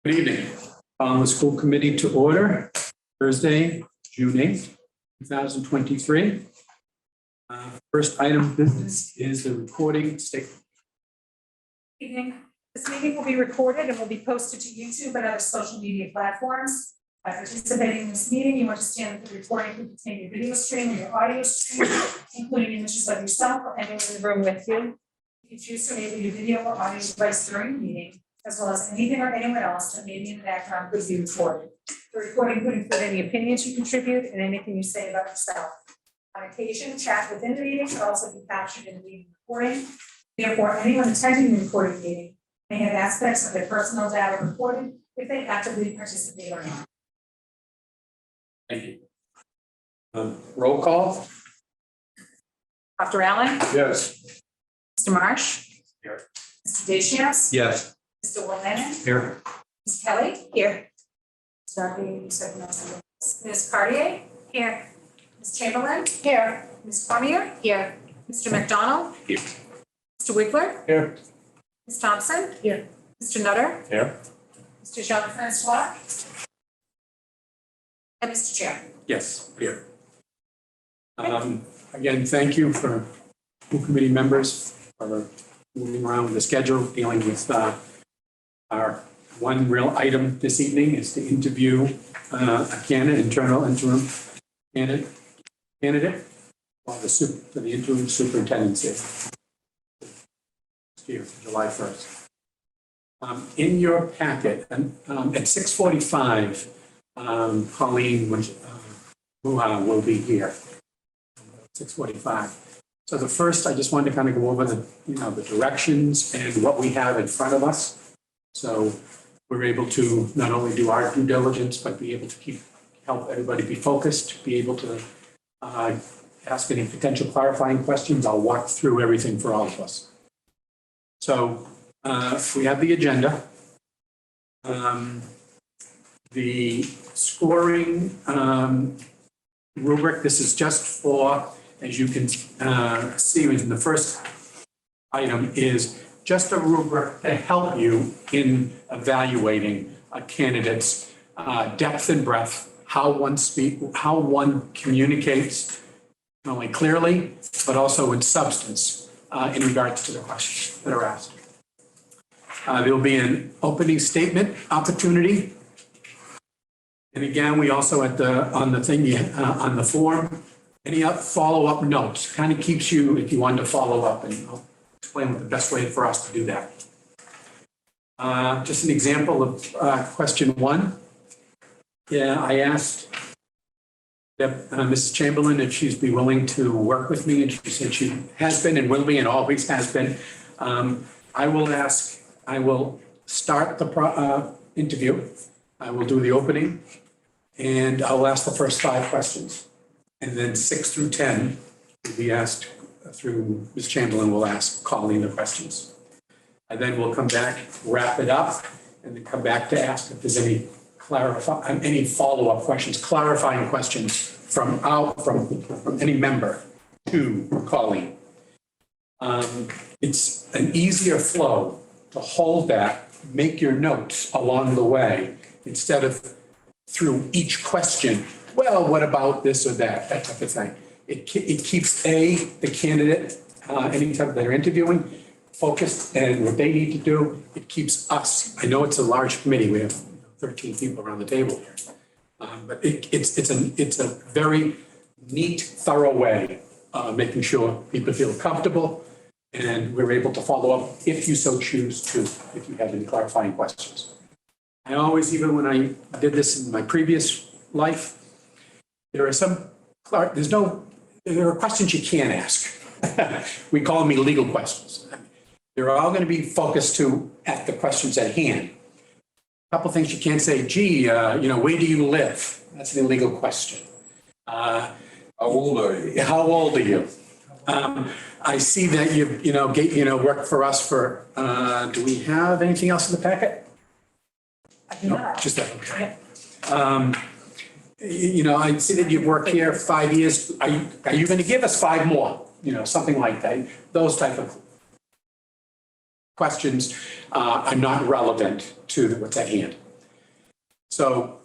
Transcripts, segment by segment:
Good evening. The school committee to order Thursday, June 8th, 2023. First item of business is the recording statement. Evening. This meeting will be recorded and will be posted to YouTube and other social media platforms. By participating in this meeting, you understand that the recording could contain your video stream or your audio stream, including images of yourself or anyone in the room with you. You can choose to enable your video or audio device during the meeting, as well as anything or anyone else that may be in the background could be recorded. The recording could include any opinions you contribute and anything you say about yourself. On occasion, chat within the meeting should also be captured in the meeting recording. Therefore, anyone attending the recording meeting may have aspects of their personal data recorded if they actively participate or not. Thank you. Roll call. Dr. Allen, Yes. Mr. Marsh, Here. Mr. Deschamps, Yes. Mr. Wolfman, Here. Ms. Kelly, here. Ms. Cartier, here. Ms. Chamberlain, here. Ms. Cormier, here. Mr. McDonald, Here. Mr. Wiggler, Here. Ms. Thompson, here. Mr. Nutter, Here. Mr. Jean-Francois, and Mr. Chair. Yes, here. Again, thank you for school committee members for moving around the schedule, dealing with our one real item this evening is to interview a candidate, internal interim candidate for the interim superintendency here, July 1st. In your packet, at 6:45, Colleen Muha will be here. 6:45. So the first, I just wanted to kind of go over the directions and what we have in front of us. So we're able to not only do our due diligence, but be able to help everybody be focused, be able to ask any potential clarifying questions. I'll walk through everything for all of us. So we have the agenda. The scoring rubric, this is just for, as you can see in the first item, is just a rubric to help you in evaluating a candidate's depth and breadth, how one communicates, not only clearly, but also in substance in regards to the questions that are asked. There will be an opening statement opportunity. And again, we also on the form, any follow-up notes, kind of keeps you, if you want to follow up, and I'll explain what the best way for us to do that. Just an example of question one. Yeah, I asked Mrs. Chamberlain if she'd be willing to work with me, and she said she has been and will be and always has been. I will start the interview. I will do the opening, and I'll ask the first 5 questions. And then 6 through 10 will be asked through Ms. Chamberlain will ask Colleen the questions. And then we'll come back, wrap it up, and then come back to ask if there's any follow-up questions, clarifying questions from any member to Colleen. It's an easier flow to hold that, make your notes along the way, instead of through each question, well, what about this or that type of thing. It keeps the candidate, anytime they're interviewing, focused and what they need to do. It keeps us, I know it's a large committee, we have 13 people around the table here. But it's a very neat, thorough way of making sure people feel comfortable and we're able to follow up if you so choose to, if you have any clarifying questions. I always, even when I did this in my previous life, there are questions you can't ask. We call them illegal questions. They're all going to be focused at the questions at hand. A couple things you can't say, gee, where do you live? That's an illegal question. How old are you? How old are you? I see that you work for us for, do we have anything else in the packet? I do not. Just that, okay. Yeah. I see that you've worked here 5 years. Are you going to give us 5 more? Something like that. Those type of questions are not relevant to what's at hand. So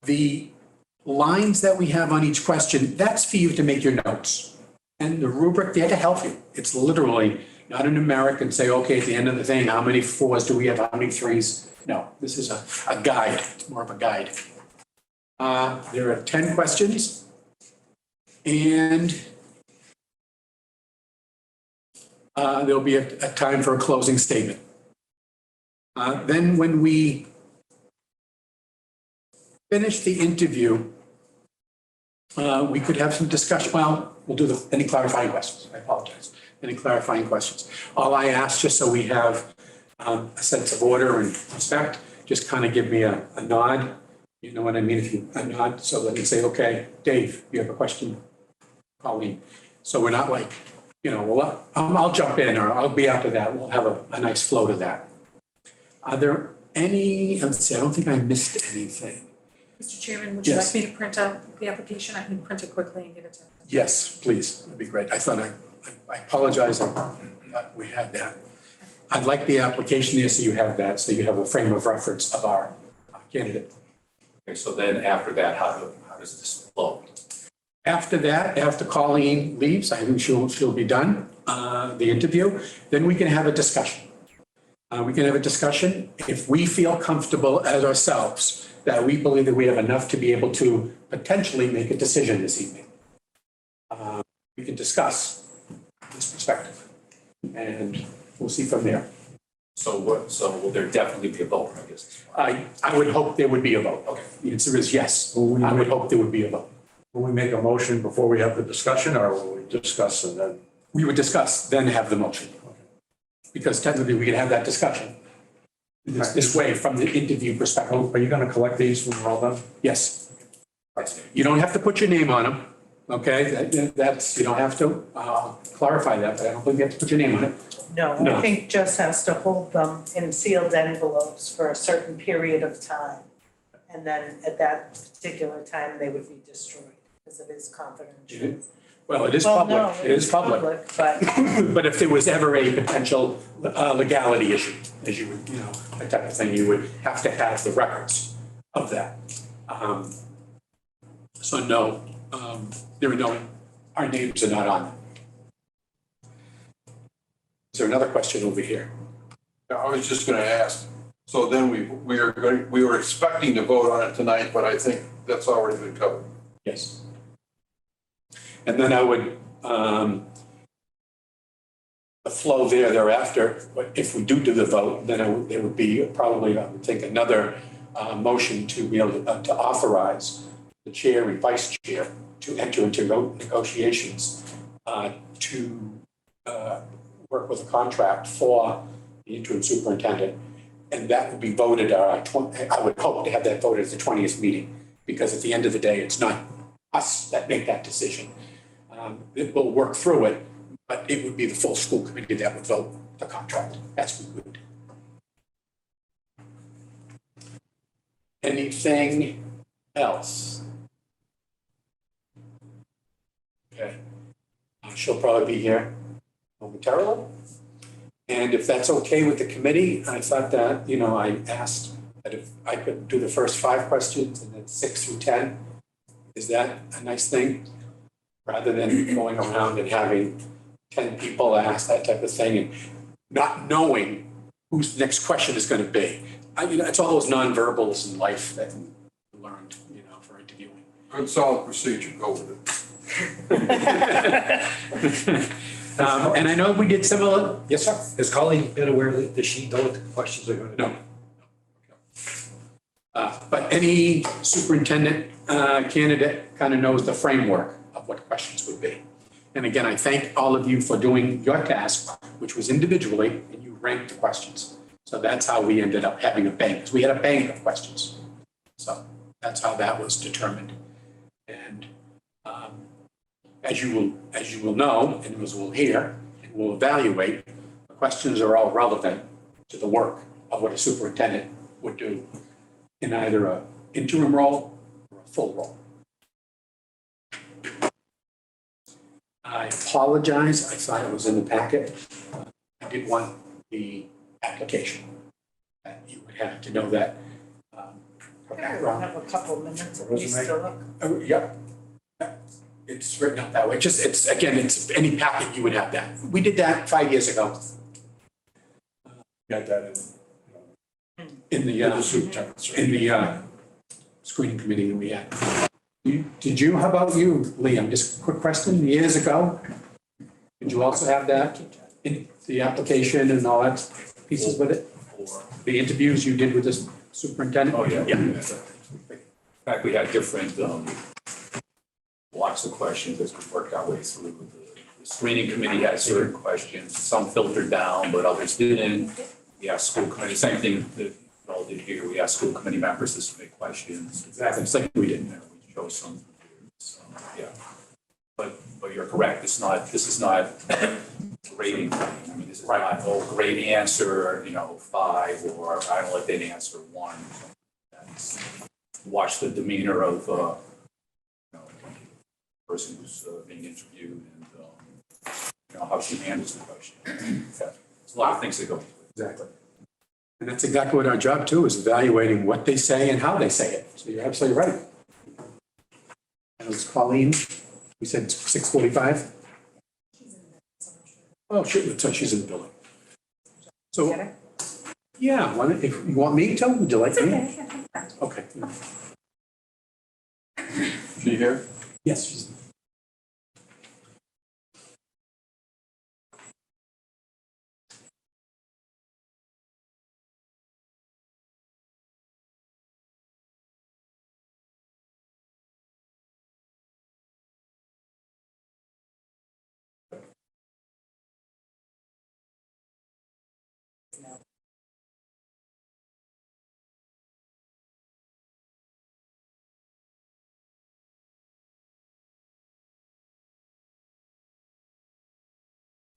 the lines that we have on each question, that's for you to make your notes. And the rubric there to help you. It's literally not a numeric and say, okay, at the end of the thing, how many fours do we have, how many threes? No, this is a guide, it's more of a guide. There are 10 questions. And there'll be a time for a closing statement. Then when we finish the interview, we could have some discussion. Well, we'll do any clarifying questions. I apologize. Any clarifying questions. All I ask, just so we have a sense of order and respect, just kind of give me a nod. You know what I mean? If you a nod, so let me say, okay, Dave, you have a question? Colleen. So we're not like, well, I'll jump in or I'll be after that. We'll have a nice flow to that. Are there any, let's see, I don't think I missed anything. Mr. Chairman, would you Yes. like me to print out the application? I can print it quickly and give it to him. Yes, please, that'd be great. I thought I apologize that we had that. I'd like the application there so you have that, so you have a frame of reference of our candidate. Okay, so then after that, how does this flow? After that, after Colleen leaves, I think she'll be done, the interview, then we can have a discussion. We can have a discussion if we feel comfortable as ourselves that we believe that we have enough to be able to potentially make a decision this evening. We can discuss this perspective and we'll see from there. So will there definitely be a vote, I guess? I would hope there would be a vote. Okay. The answer is yes. I would hope there would be a vote. Will we make a motion before we have the discussion, or will we discuss and then? We would discuss, then have the motion. Because technically we could have that discussion this way from the interview perspective. Are you gonna collect these when we're all done? Yes. You don't have to put your name on them, okay? That's, you don't have to clarify that, but I don't think you have to put your name on it. No, No. I think Jess has to hold them in sealed envelopes for a certain period of time. And then at that particular time, they would be destroyed because it is confidential. Well, it is Well, public, no, it is public. But But if there was ever a potential legality issue, as you would, that type of thing, you would have to have the records of that. So no, our names are not on them. Is there another question over here? I was just gonna ask, so then we were expecting to vote on it tonight, but I think that's already been covered. Yes. And then I would, the flow thereafter, but if we do the vote, then there would be probably, I would think, another motion to be able to authorize the chair and vice chair to enter into negotiations to work with a contract for the interim superintendent. And that would be voted, I would hope to have that voted at the 20th meeting, because at the end of the day, it's not us that make that decision. It will work through it, but it would be the full school committee that would vote the contract. That's what we would do. Anything else? Okay. She'll probably be here momentarily. And if that's okay with the committee, I thought that, I asked that if I could do the first 5 questions and then 6 through 10. Is that a nice thing? Rather than going around and having 10 people ask that type of thing and not knowing whose next question is going to be. It's all those nonverbals in life that you learned, for interviewing. Good solid procedure, go with it. And I know we did similar. Yes, sir. Has Colleen been aware that does she know what the questions are gonna be? No. But any superintendent candidate kind of knows the framework of what questions would be. And again, I thank all of you for doing your task, which was individually, and you ranked the questions. So that's how we ended up having a bank, because we had a bank of questions. So that's how that was determined. And as you will know, and as we'll hear, and we'll evaluate, the questions are all relevant to the work of what a superintendent would do in either an interim role or a full role. I apologize, I thought it was in the packet. I did want the application. That you would have to know that We'll background. have a couple minutes at least Resume. to look. Oh, yeah. It's written up that way. It's, again, it's any packet you would have that. We did that 5 years ago Got that in the, in the superintendent's. screening committee that we had. Did you, how about you, Liam? Just a quick question, years ago? Did you also have that in the application and all that pieces with it? Or, The interviews you did with the superintendent? oh, yeah. Yeah. In fact, we had different, blocks of questions as we worked our way through. The screening committee had certain questions, some filtered down, but others didn't. We asked school committee, same thing that we all did here. We asked school committee members to submit questions. Exactly, it's like we did. And we chose some. So, yeah. But you're correct, this is not grading. I mean, this is not, oh, great answer, 5, or I don't like that answer, 1. That's- Watch the demeanor of, the person who's being interviewed and, how she handles the question. There's a lot of things that go into it. Exactly. And that's exactly what our job too, is evaluating what they say and how they say it. So you're absolutely right. And it was Colleen, we said 6:45? Oh, so she's in the building. So, yeah, if you want me to, would you like me? Okay. She here? Yes, she's.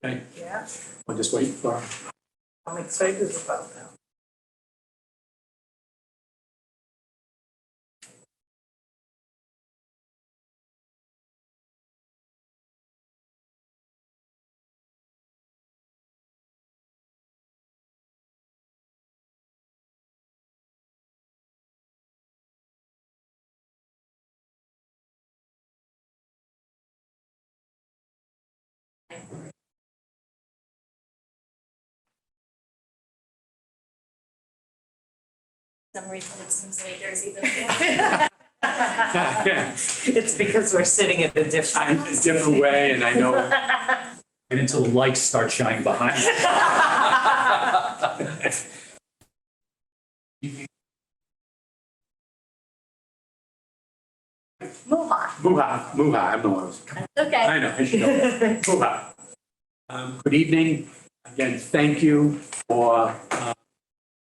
Okay, Yeah, I'll just wait for. I'm excited about that. Some reason it seems later is even. It's because we're sitting at a different. A different way, and I know. And until the lights start shining behind. Muha, I'm the one. Okay. I know, I should know. Muha. Good evening. Again, thank you for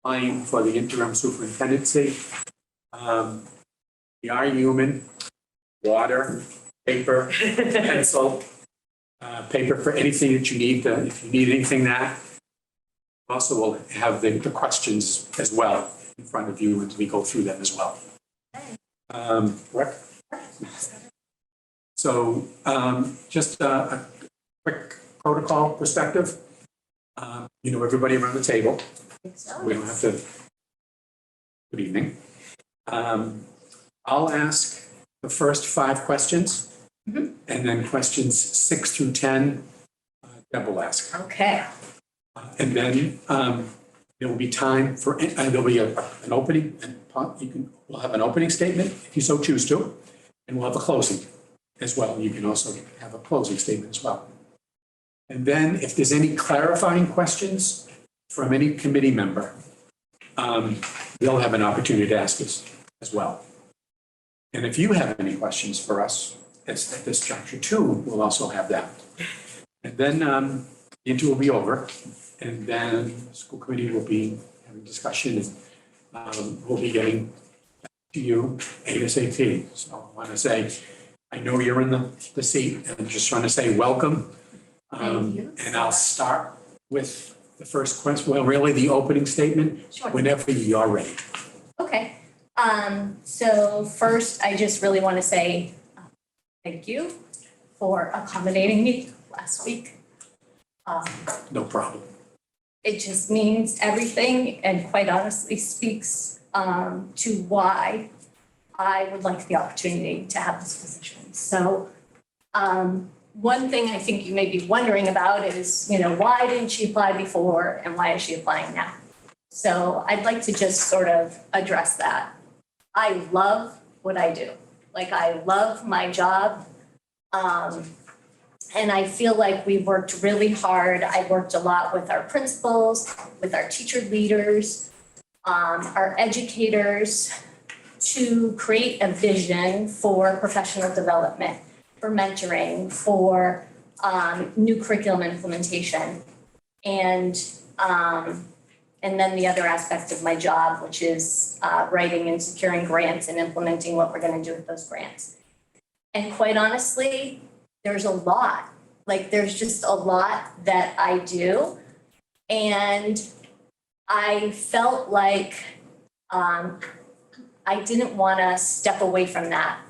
applying for the interim superintendency. We are human, water, paper, pencil, paper for anything that you need, if you need anything that. Also, we'll have the questions as well in front of you as we go through them as well. Correct? So just a quick protocol perspective. Everybody around the table. We don't have to. Good evening. I'll ask the first 5 questions. And then questions 6 through 10, Deb will ask. Okay. And then there will be time for, there'll be an opening, and we'll have an opening statement if you so choose to, and we'll have a closing as well. You can also have a closing statement as well. And then if there's any clarifying questions from any committee member, they'll have an opportunity to ask us as well. And if you have any questions for us at this juncture too, we'll also have that. And then the interview will be over, and then the school committee will be having discussion, and we'll be getting back to you ASAP. So I want to say, I know you're in the seat, and I'm just trying to say welcome. Thank you. And I'll start with the first question, well, really the opening statement, Sure. whenever you're ready. Okay. So first, I just really want to say thank you for accommodating me last week. No problem. It just means everything and quite honestly speaks to why I would like the opportunity to have this position. So one thing I think you may be wondering about is, why didn't she apply before and why is she applying now? So I'd like to just sort of address that. I love what I do. Like, I love my job. And I feel like we've worked really hard. I've worked a lot with our principals, with our teacher leaders, our educators, to create a vision for professional development, for mentoring, for new curriculum implementation. And then the other aspect of my job, which is writing and securing grants and implementing what we're going to do with those grants. And quite honestly, there's a lot. Like, there's just a lot that I do. And I felt like I didn't want to step away from that.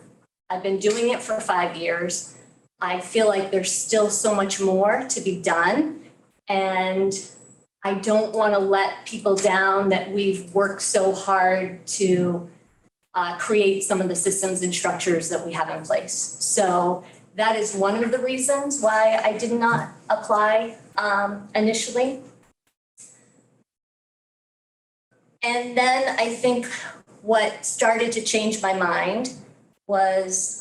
I've been doing it for 5 years. I feel like there's still so much more to be done. And I don't want to let people down that we've worked so hard to create some of the systems and structures that we have in place. So that is one of the reasons why I did not apply initially. And then I think what started to change my mind was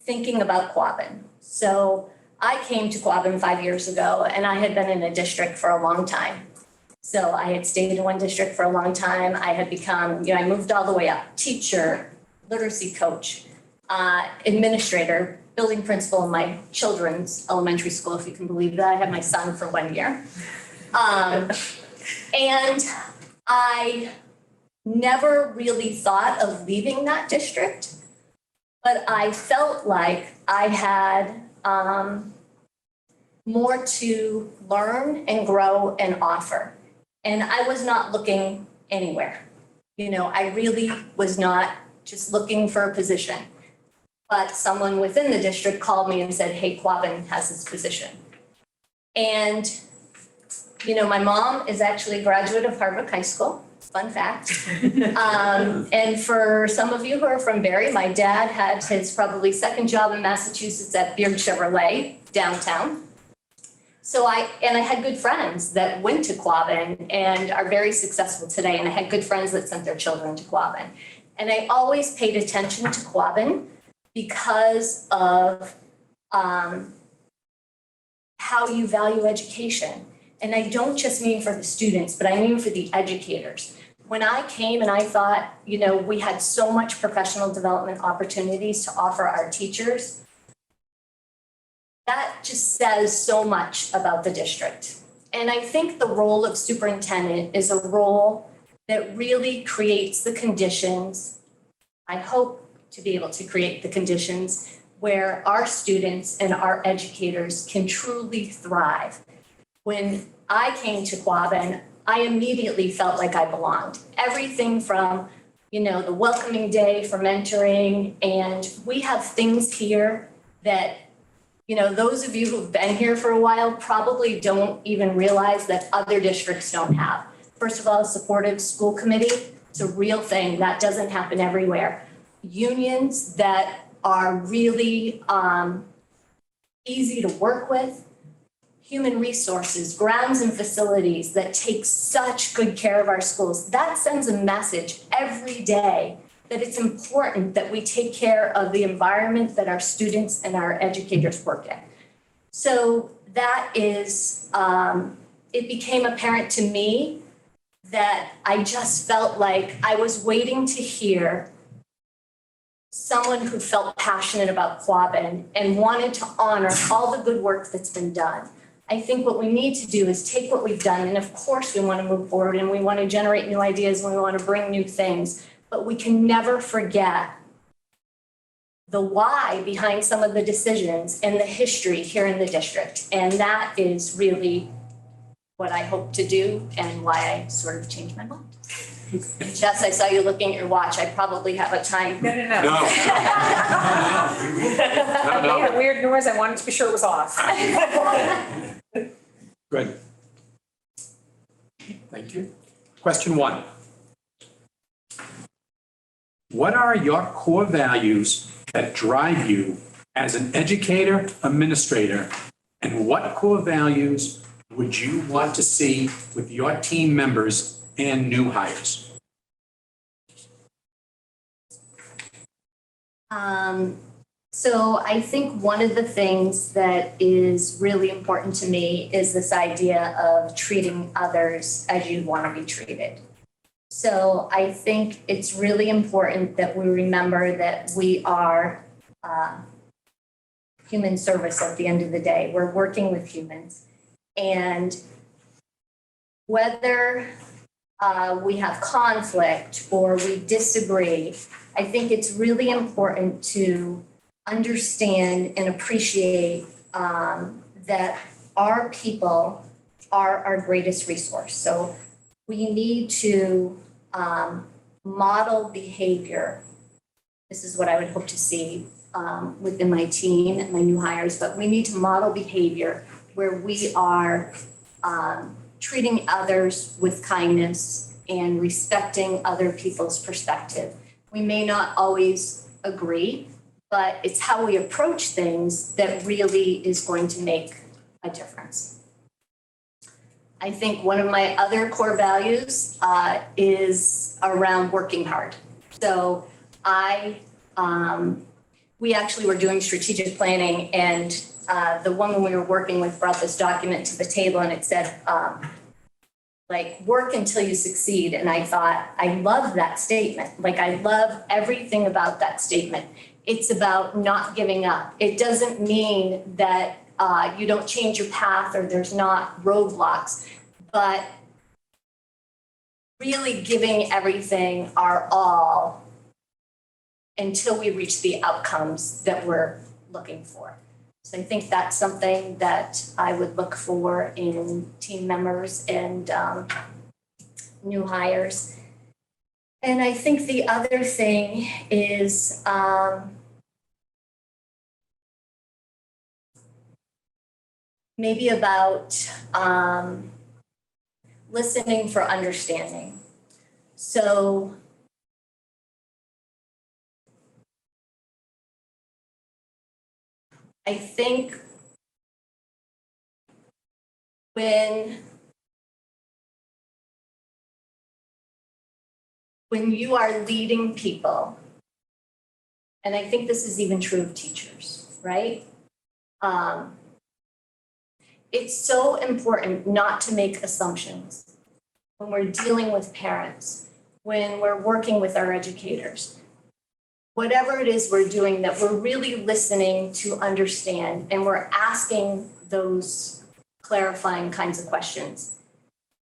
thinking about Quabbin. So I came to Quabbin 5 years ago, and I had been in a district for a long time. So I had stayed in one district for a long time. I had become, I moved all the way up, teacher, literacy coach, administrator, building principal in my children's elementary school, if you can believe that. I had my son for 1 year. And I never really thought of leaving that district, but I felt like I had more to learn and grow and offer. And I was not looking anywhere. I really was not just looking for a position. But someone within the district called me and said, hey, Quabbin has this position. And, my mom is actually a graduate of Hardwick High School. Fun fact. And for some of you who are from Barre, my dad had his probably second job in Massachusetts at Beard Chevrolet downtown. So I had good friends that went to Quabbin and are very successful today. And I had good friends that sent their children to Quabbin. And I always paid attention to Quabbin because of how you value education. And I don't just mean for the students, but I mean for the educators. When I came and I thought, we had so much professional development opportunities to offer our teachers, that just says so much about the district. And I think the role of superintendent is a role that really creates the conditions, I hope to be able to create the conditions where our students and our educators can truly thrive. When I came to Quabbin, I immediately felt like I belonged. Everything from, the welcoming day for mentoring, and we have things here that, those of you who've been here for a while probably don't even realize that other districts don't have. First of all, a supportive school committee, it's a real thing. That doesn't happen everywhere. Unions that are really easy to work with, human resources, grounds and facilities that take such good care of our schools. That sends a message every day that it's important that we take care of the environment that our students and our educators work in. So that is, it became apparent to me that I just felt like I was waiting to hear someone who felt passionate about Quabbin and wanted to honor all the good work that's been done. I think what we need to do is take what we've done, and of course we want to move forward and we want to generate new ideas and we want to bring new things, but we can never forget the why behind some of the decisions and the history here in the district. And that is really what I hope to do and why I sort of changed my mind. Jess, I saw you looking at your watch. I probably have a time. No. I made a weird noise. I wanted to be sure it was off. Good. Thank you. Question 1. What are your core values that drive you as an educator, administrator? And what core values would you want to see with your team members and new hires? So I think one of the things that is really important to me is this idea of treating others as you want to be treated. So I think it's really important that we remember that we are human service at the end of the day. We're working with humans. And whether we have conflict or we disagree, I think it's really important to understand and appreciate that our people are our greatest resource. So we need to model behavior. This is what I would hope to see within my team and my new hires, but we need to model behavior where we are treating others with kindness and respecting other people's perspective. We may not always agree, but it's how we approach things that really is going to make a difference. I think one of my other core values is around working hard. So we actually were doing strategic planning, and the woman we were working with brought this document to the table, and it said, work until you succeed. And I thought, I love that statement. I love everything about that statement. It's about not giving up. It doesn't mean that you don't change your path or there's not roadblocks, but really giving everything our all until we reach the outcomes that we're looking for. So I think that's something that I would look for in team members and new hires. And I think the other thing is maybe about listening for understanding. So I think when you are leading people, and I think this is even true of teachers, right? It's so important not to make assumptions when we're dealing with parents, when we're working with our educators. Whatever it is we're doing, that we're really listening to understand and we're asking those clarifying kinds of questions.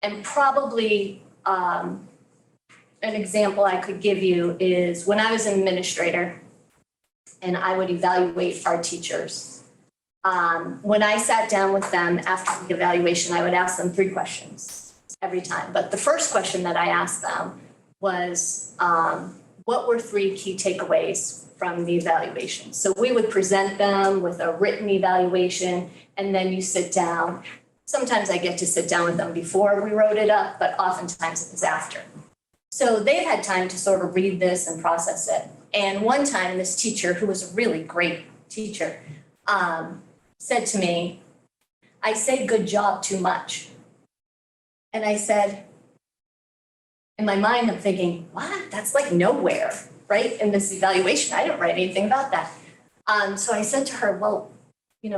And probably an example I could give you is when I was an administrator and I would evaluate our teachers. When I sat down with them after the evaluation, I would ask them 3 questions every time. But the first question that I asked them was, what were 3 key takeaways from the evaluation? So we would present them with a written evaluation, and then you sit down. Sometimes I get to sit down with them before we wrote it up, but oftentimes it was after. So they've had time to sort of read this and process it. And one time this teacher, who was a really great teacher, said to me, I say good job too much. And I said, in my mind, I'm thinking, what? That's nowhere, right? In this evaluation, I didn't write anything about that. So I said to her, well,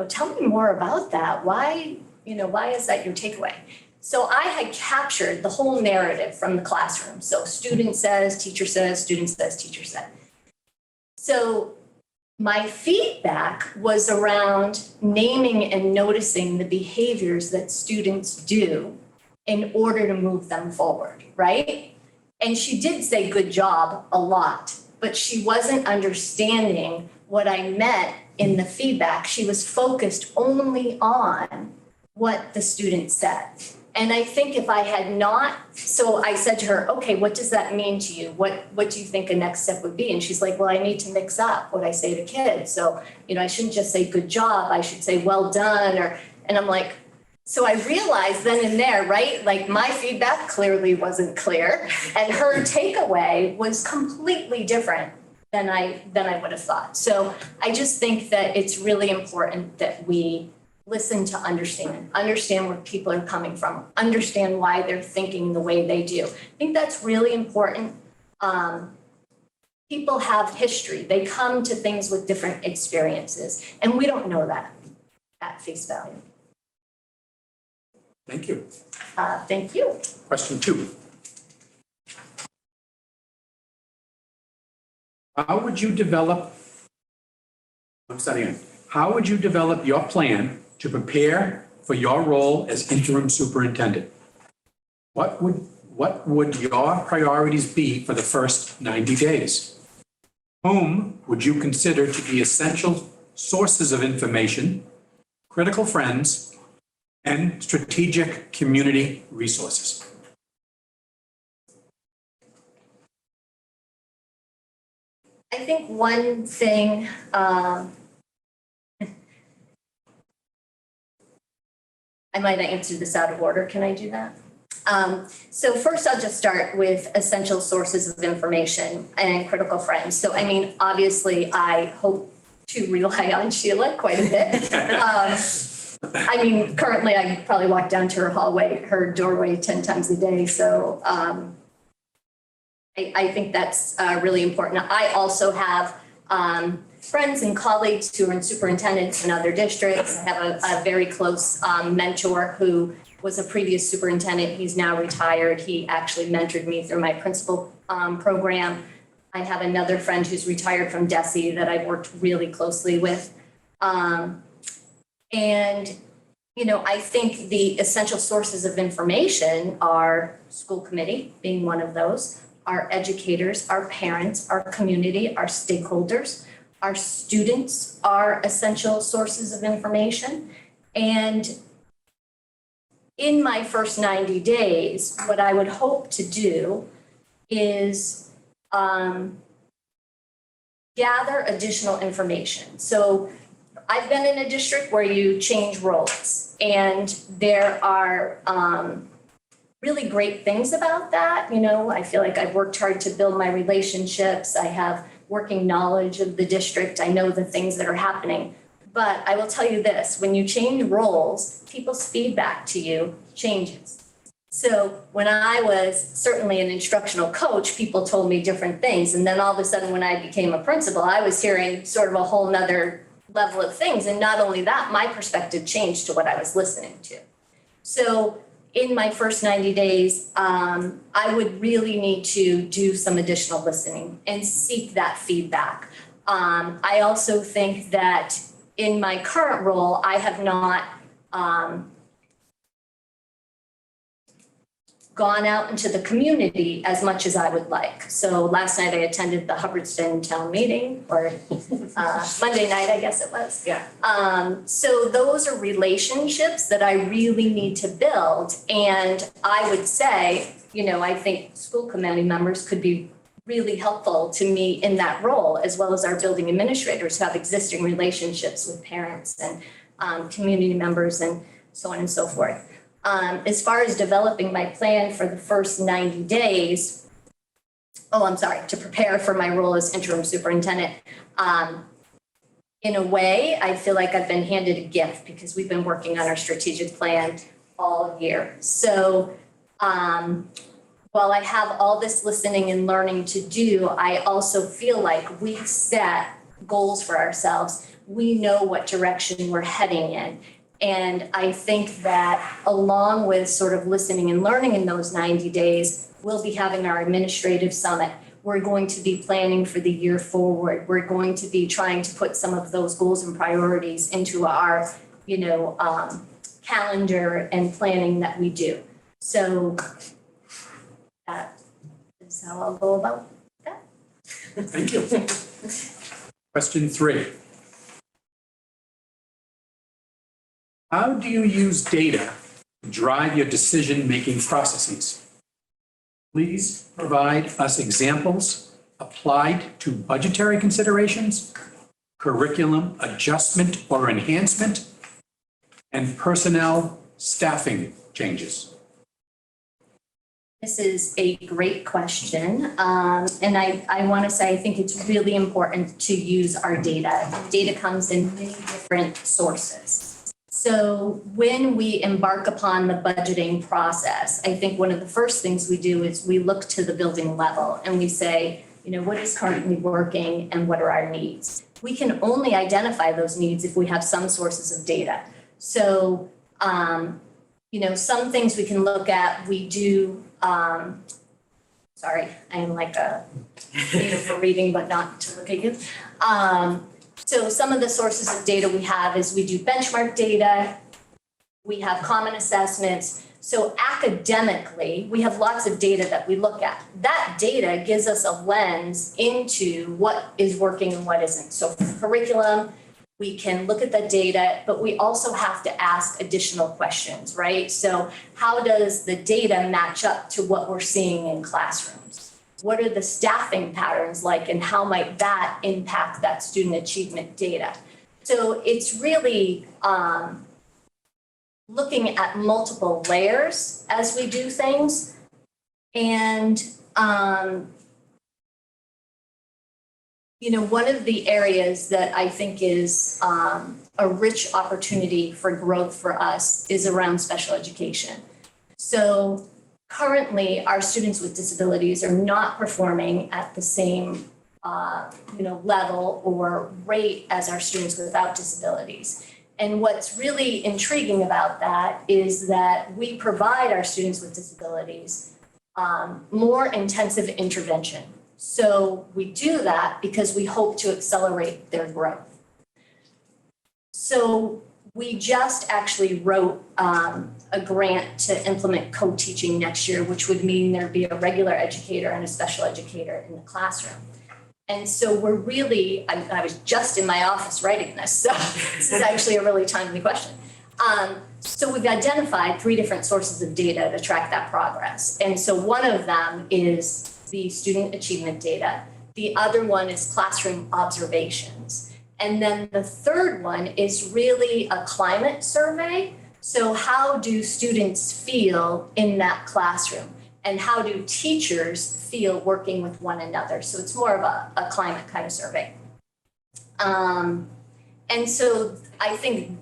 tell me more about that. Why is that your takeaway? So I had captured the whole narrative from the classroom. So student says, teacher says, student says, teacher said. So my feedback was around naming and noticing the behaviors that students do in order to move them forward, right? And she did say good job a lot, but she wasn't understanding what I meant in the feedback. She was focused only on what the student said. And I think if I had not, so I said to her, okay, what does that mean to you? What do you think a next step would be? And she's like, well, I need to mix up what I say to kids. So, I shouldn't just say good job. I should say well done. And I'm like, So I realized then and there, right, like my feedback clearly wasn't clear, and her takeaway was completely different than I would have thought. So I just think that it's really important that we listen to understand where people are coming from, understand why they're thinking the way they do. I think that's really important. People have history. They come to things with different experiences, and we don't know that at face value. Thank you. Thank you. Question 2. How would you develop, I'm starting again. How would you develop your plan to prepare for your role as interim superintendent? What would your priorities be for the first 90 days? Whom would you consider to be essential sources of information, critical friends, and strategic community resources? I think one thing, I might have answered this out of order. Can I do that? So first I'll just start with essential sources of information and critical friends. So I mean, obviously I hope to rely on Sheila quite a bit. I mean, currently I probably walk down to her doorway 10 times a day. So I think that's really important. I also have friends and colleagues who are in superintendents in other districts. I have a very close mentor who was a previous superintendent. He's now retired. He actually mentored me through my principal program. I have another friend who's retired from DESE that I've worked really closely with. And, you know, I think the essential sources of information are school committee being one of those, our educators, our parents, our community, our stakeholders, our students are essential sources of information. And in my first 90 days, what I would hope to do is gather additional information. So I've been in a district where you change roles, and there are really great things about that. You know, I feel like I've worked hard to build my relationships. I have working knowledge of the district. I know the things that are happening. But I will tell you this, when you change roles, people's feedback to you changes. So when I was certainly an instructional coach, people told me different things. And then all of a sudden, when I became a principal, I was hearing sort of a whole nother level of things. And not only that, my perspective changed to what I was listening to. So in my first 90 days, I would really need to do some additional listening and seek that feedback. I also think that in my current role, I have not gone out into the community as much as I would like. So last night I attended the Hubbardston Town Meeting, or Monday night, I guess it was. Yeah. So those are relationships that I really need to build. And I would say, you know, I think school committee members could be really helpful to me in that role, as well as our building administrators who have existing relationships with parents and community members and so on and so forth. As far as developing my plan for the first 90 days, to prepare for my role as interim superintendent, in a way, I feel like I've been handed a gift because we've been working on our strategic plan all year. So while I have all this listening and learning to do, I also feel like we set goals for ourselves. We know what direction we're heading in. And I think that along with sort of listening and learning in those 90 days, we'll be having our administrative summit. We're going to be planning for the year forward. We're going to be trying to put some of those goals and priorities into our, calendar and planning that we do. So that is how I'll go about that. Thank you. Question 3. How do you use data to drive your decision-making processes? Please provide us examples applied to budgetary considerations, curriculum adjustment or enhancement, and personnel staffing changes? This is a great question. And I want to say, I think it's really important to use our data. Data comes in many different sources. So when we embark upon the budgeting process, I think one of the first things we do is we look to the building level and we say, what is currently working and what are our needs? We can only identify those needs if we have some sources of data. So, some things we can look at, we do, sorry, I am like a reader for reading, but not to look at you. So some of the sources of data we have is we do benchmark data, we have common assessments. So academically, we have lots of data that we look at. That data gives us a lens into what is working and what isn't. So for curriculum, we can look at the data, but we also have to ask additional questions, right? So how does the data match up to what we're seeing in classrooms? What are the staffing patterns like, and how might that impact that student achievement data? So it's really looking at multiple layers as we do things. And, one of the areas that I think is a rich opportunity for growth for us is around special education. So currently, our students with disabilities are not performing at the same level or rate as our students without disabilities. And what's really intriguing about that is that we provide our students with disabilities more intensive intervention. So we do that because we hope to accelerate their growth. So we just actually wrote a grant to implement co-teaching next year, which would mean there'd be a regular educator and a special educator in the classroom. And so we're really, I was just in my office writing this, so this is actually a really timely question. So we've identified 3 different sources of data to track that progress. And so one of them is the student achievement data. The other one is classroom observations. And then the third one is really a climate survey. So how do students feel in that classroom? And how do teachers feel working with one another? So it's more of a climate kind of survey. And so I think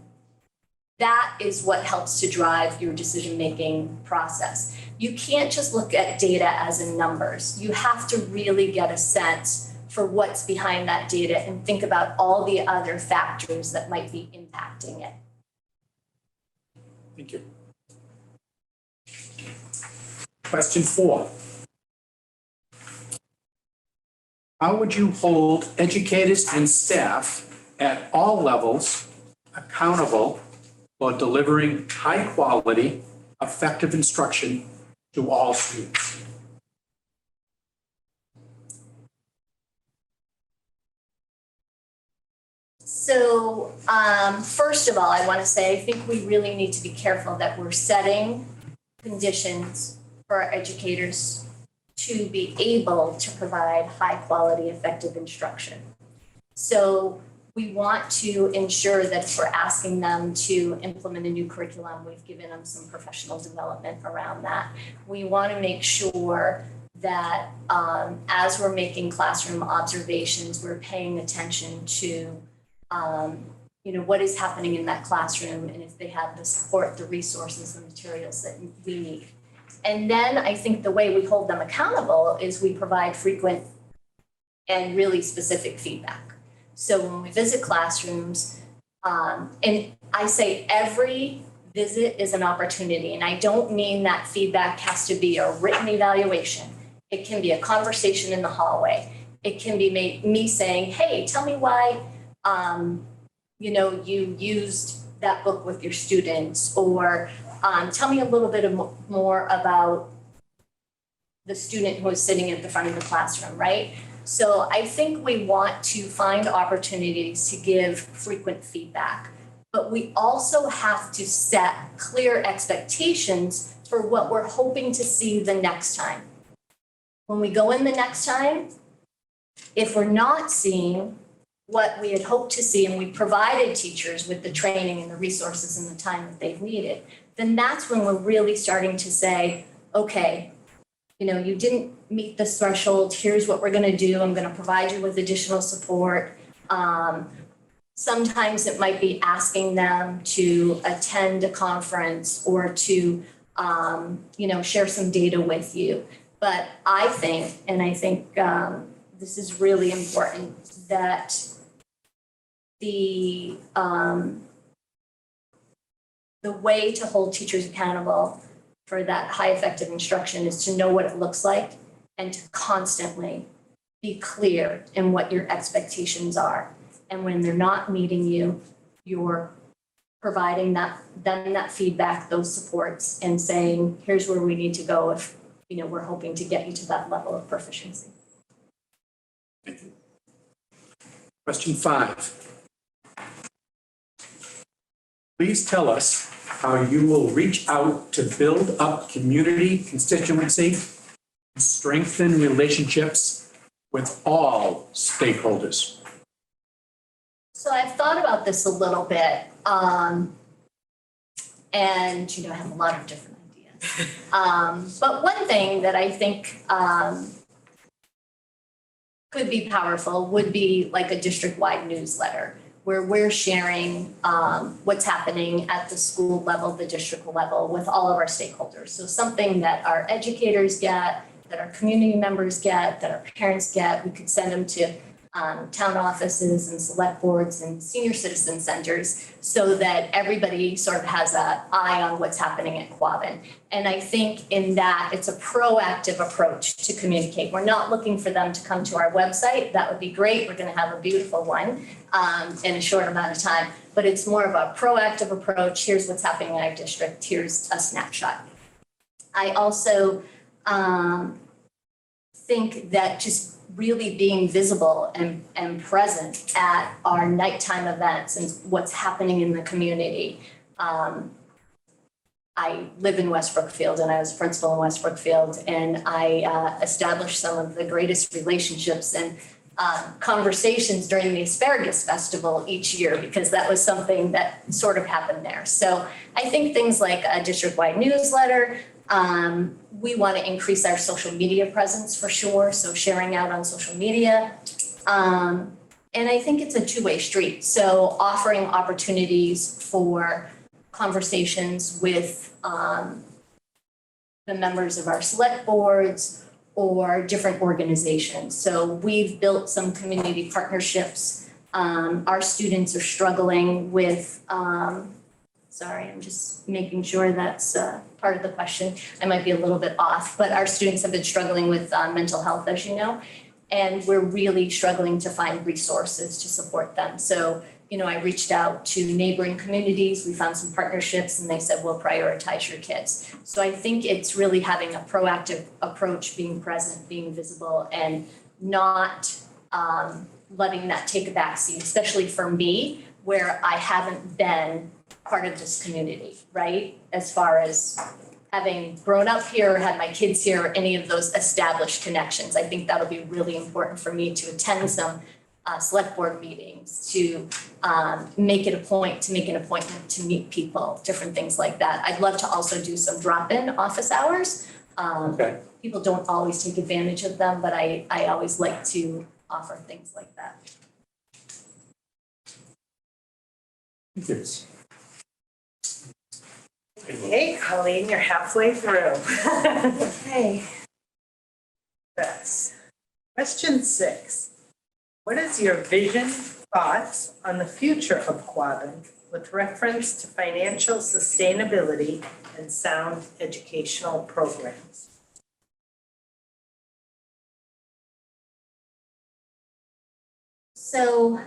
that is what helps to drive your decision-making process. You can't just look at data as in numbers. You have to really get a sense for what's behind that data and think about all the other factors that might be impacting it. Thank you. Question 4. How would you hold educators and staff at all levels accountable for delivering high-quality, effective instruction to all students? So first of all, I want to say, I think we really need to be careful that we're setting conditions for our educators to be able to provide high-quality, effective instruction. So we want to ensure that if we're asking them to implement a new curriculum, we've given them some professional development around that. We want to make sure that as we're making classroom observations, we're paying attention to what is happening in that classroom and if they have the support, the resources, the materials that we need. And then I think the way we hold them accountable is we provide frequent and really specific feedback. So when we visit classrooms, and I say every visit is an opportunity, and I don't mean that feedback has to be a written evaluation. It can be a conversation in the hallway. It can be me saying, hey, tell me why you used that book with your students, or tell me a little bit more about the student who is sitting at the front of the classroom, right? So I think we want to find opportunities to give frequent feedback, but we also have to set clear expectations for what we're hoping to see the next time. When we go in the next time, if we're not seeing what we had hoped to see and we provided teachers with the training and the resources and the time that they've needed, then that's when we're really starting to say, okay, you know, you didn't meet this threshold, here's what we're gonna do, I'm gonna provide you with additional support. Sometimes it might be asking them to attend a conference or to, you know, share some data with you. But I think, and I think this is really important, that the way to hold teachers accountable for that high effective instruction is to know what it looks like and to constantly be clear in what your expectations are. And when they're not meeting you, you're providing them that feedback, those supports, and saying, here's where we need to go if, you know, we're hoping to get you to that level of proficiency. Question 5. Please tell us how you will reach out to build up community constituency, strengthen relationships with all stakeholders. So I've thought about this a little bit, and, you know, I have a lot of different ideas. But one thing that I think could be powerful would be like a district-wide newsletter where we're sharing what's happening at the school level, the district level, with all of our stakeholders. So something that our educators get, that our community members get, that our parents get, we could send them to town offices and select boards and senior citizen centers so that everybody sort of has an eye on what's happening at Quabbin. And I think in that it's a proactive approach to communicate. We're not looking for them to come to our website. That would be great. We're going to have a beautiful one in a short amount of time. But it's more of a proactive approach. Here's what's happening in our district. Here's a snapshot. I also think that just really being visible and present at our nighttime events and what's happening in the community. I live in West Brookfield and I was a principal in West Brookfield, and I established some of the greatest relationships and conversations during the Asparagus Festival each year, because that was something that sort of happened there. So I think things like a district-wide newsletter, we want to increase our social media presence for sure, so sharing out on social media. And I think it's a two-way street. So offering opportunities for conversations with the members of our select boards or different organizations. So we've built some community partnerships. Our students are struggling with sorry, I'm just making sure that's part of the question. I might be a little bit off, but our students have been struggling with mental health, as you know, and we're really struggling to find resources to support them. So, you know, I reached out to neighboring communities, we found some partnerships, and they said, we'll prioritize your kids. So I think it's really having a proactive approach, being present, being visible, and not letting that take a backseat, especially for me, where I haven't been part of this community, right? As far as having grown up here, had my kids here, any of those established connections. I think that'll be really important for me to attend some select board meetings, to make it a point, to make an appointment to meet people, different things like that. I'd love to also do some drop-in office hours. Okay. People don't always take advantage of them, but I always like to offer things like that. Yes. Hey, Colleen, you're halfway through. Hey. Yes. Question 6. What is your vision, thoughts on the future of Quabbin with reference to financial sustainability and sound educational programs? So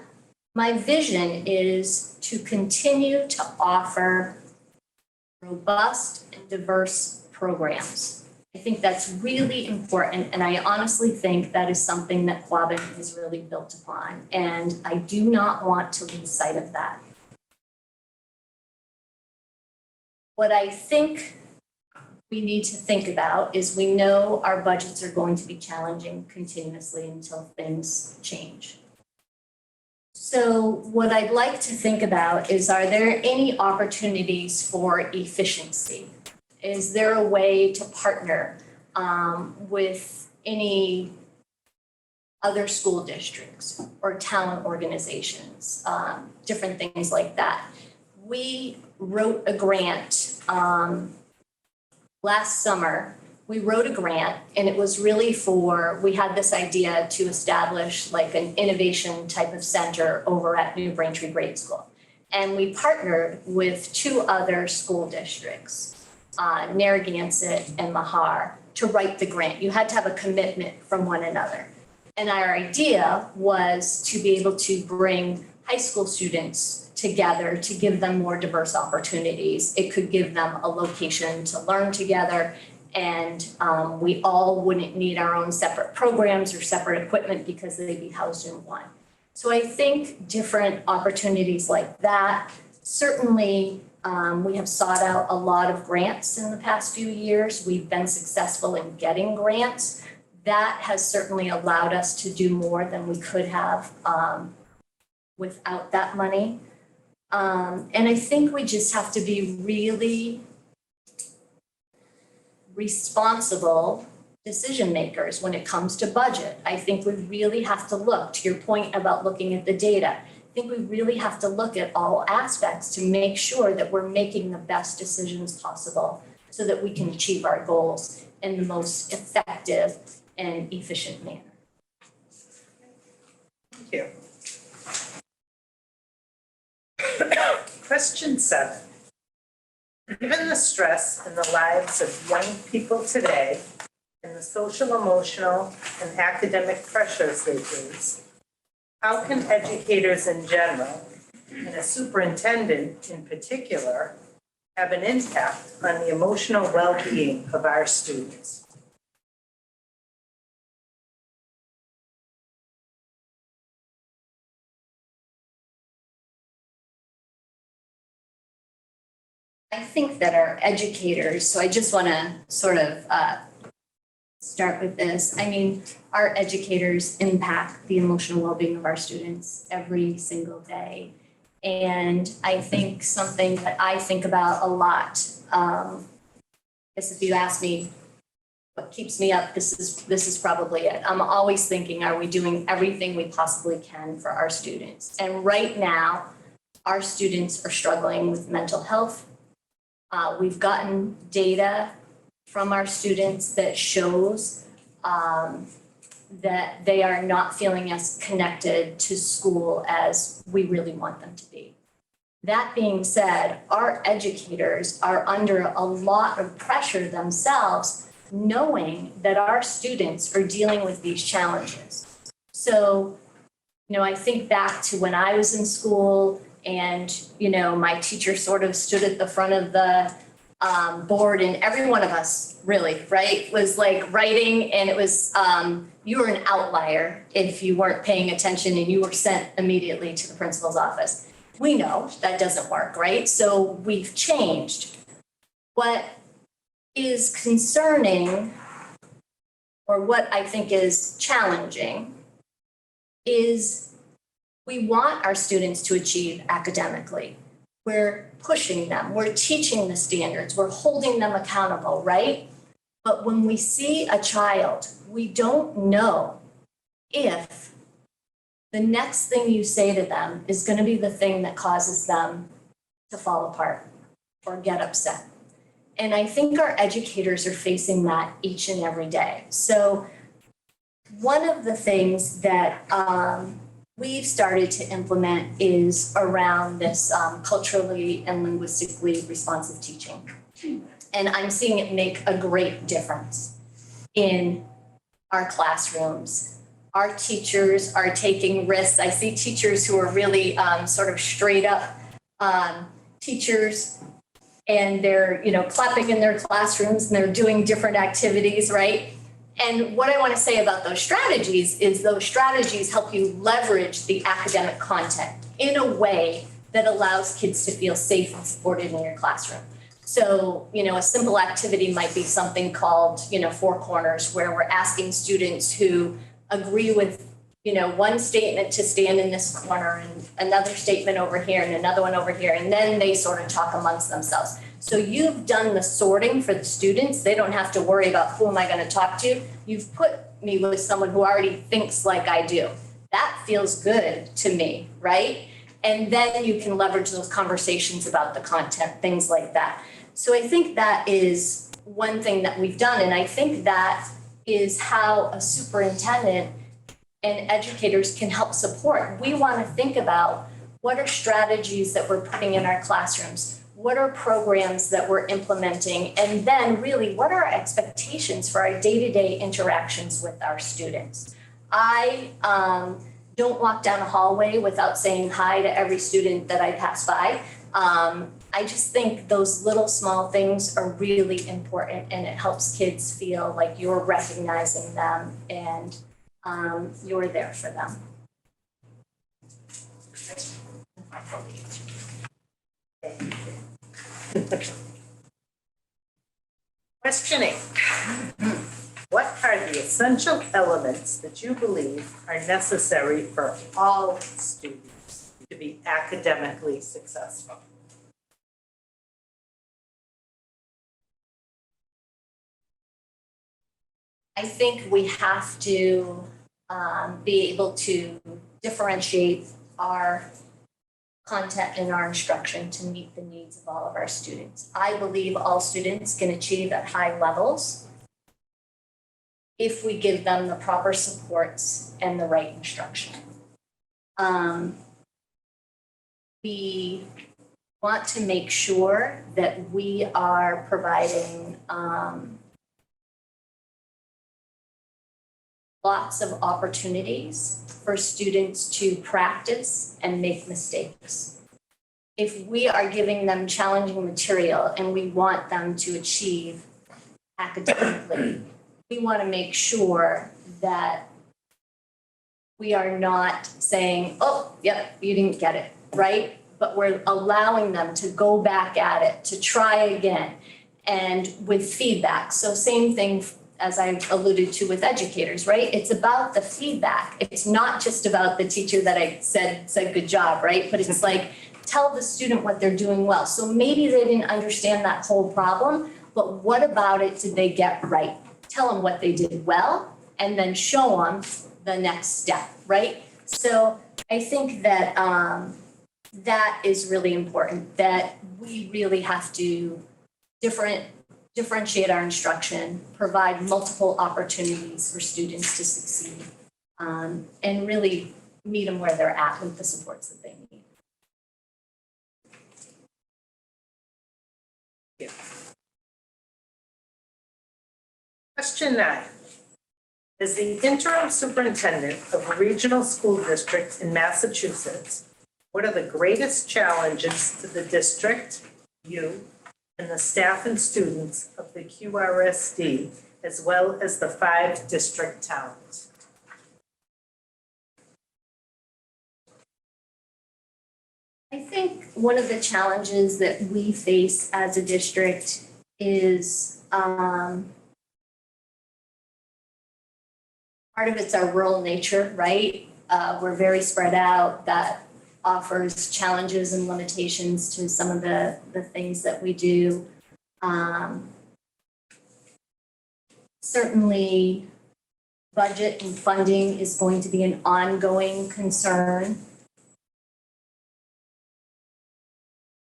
my vision is to continue to offer robust and diverse programs. I think that's really important, and I honestly think that is something that Quabbin is really built upon, and I do not want to lose sight of that. What I think we need to think about is we know our budgets are going to be challenging continuously until things change. So what I'd like to think about is, are there any opportunities for efficiency? Is there a way to partner with any other school districts or talent organizations, different things like that? We wrote a grant last summer. We wrote a grant, and it was really we had this idea to establish like an innovation type of center over at New Braintree Grade School. And we partnered with 2 other school districts, Narragansett and Mahar, to write the grant. You had to have a commitment from one another. And our idea was to be able to bring high school students together to give them more diverse opportunities. It could give them a location to learn together, and we all wouldn't need our own separate programs or separate equipment because they'd be housed in one. So I think different opportunities like that. Certainly, we have sought out a lot of grants in the past few years. We've been successful in getting grants. That has certainly allowed us to do more than we could have without that money. And I think we just have to be really responsible decision makers when it comes to budget. I think we really have to look, to your point about looking at the data, I think we really have to look at all aspects to make sure that we're making the best decisions possible so that we can achieve our goals in the most effective and efficient manner. Thank you. Question 7. Given the stress in the lives of young people today and the social, emotional, and academic pressures they face, how can educators in general, and a superintendent in particular, have an impact on the emotional well-being of our students? I think that our educators, so I just want to sort of start with this. I mean, our educators impact the emotional well-being of our students every single day. And I think something that I think about a lot, I guess if you ask me what keeps me up, this is probably it. I'm always thinking, are we doing everything we possibly can for our students? And right now, our students are struggling with mental health. We've gotten data from our students that shows that they are not feeling as connected to school as we really want them to be. That being said, our educators are under a lot of pressure themselves, knowing that our students are dealing with these challenges. So, I think back to when I was in school, and, my teacher sort of stood at the front of the board, and every one of us really, right, was like writing, and it was, you were an outlier if you weren't paying attention and you were sent immediately to the principal's office. We know that doesn't work, right? So we've changed. What is concerning, or what I think is challenging, is we want our students to achieve academically. We're pushing them, we're teaching the standards, we're holding them accountable, right? But when we see a child, we don't know if the next thing you say to them is going to be the thing that causes them to fall apart or get upset. And I think our educators are facing that each and every day. So one of the things that we've started to implement is around this culturally and linguistically responsive teaching. And I'm seeing it make a great difference in our classrooms. Our teachers are taking risks. I see teachers who are really sort of straight up teachers, and they're, clapping in their classrooms and they're doing different activities, right? And what I want to say about those strategies is those strategies help you leverage the academic content in a way that allows kids to feel safe and supported in your classroom. So, a simple activity might be something called, Four Corners, where we're asking students who agree with one statement to stand in this corner and another statement over here and another one over here, and then they sort of talk amongst themselves. So you've done the sorting for the students. They don't have to worry about who am I going to talk to. You've put me with someone who already thinks like I do. That feels good to me, right? And then you can leverage those conversations about the content, things like that. So I think that is one thing that we've done. And I think that is how a superintendent and educators can help support. We want to think about what are strategies that we're putting in our classrooms? What are programs that we're implementing? And then really, what are our expectations for our day-to-day interactions with our students? I don't walk down a hallway without saying hi to every student that I pass by. I just think those little small things are really important, and it helps kids feel like you're recognizing them and you're there for them. Questioning. What are the essential elements that you believe are necessary for all students to be academically successful? I think we have to be able to differentiate our content and our instruction to meet the needs of all of our students. I believe all students can achieve at high levels if we give them the proper supports and the right instruction. We want to make sure that we are providing lots of opportunities for students to practice and make mistakes. If we are giving them challenging material and we want them to achieve academically, we want to make sure that we are not saying, oh, yep, you didn't get it, right? But we're allowing them to go back at it, to try again, and with feedback. So same thing as I alluded to with educators, right? It's about the feedback. It's not just about the teacher that I said good job, right? But it's like, tell the student what they're doing well. So maybe they didn't understand that whole problem, but what about it did they get right? Tell them what they did well, and then show them the next step, right? So I think that that is really important, that we really have to differentiate our instruction, provide multiple opportunities for students to succeed, and really meet them where they're at with the supports that they need. Yeah. Question 9. As the interim superintendent of a regional school district in Massachusetts, what are the greatest challenges to the district, you, and the staff and students of the QRSD, as well as the 5 district towns? I think one of the challenges that we face as a district is part of it's our rural nature, right? We're very spread out. That offers challenges and limitations to some of the things that we do. Certainly, budget and funding is going to be an ongoing concern.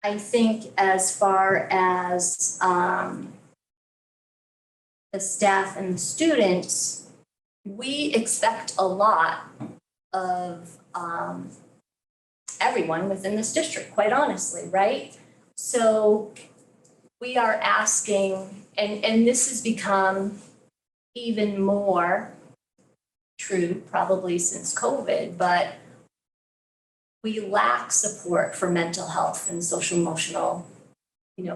I think as far as the staff and the students, we expect a lot of everyone within this district, quite honestly, right? So we are asking, and this has become even more true probably since COVID, but we lack support for mental health and social emotional,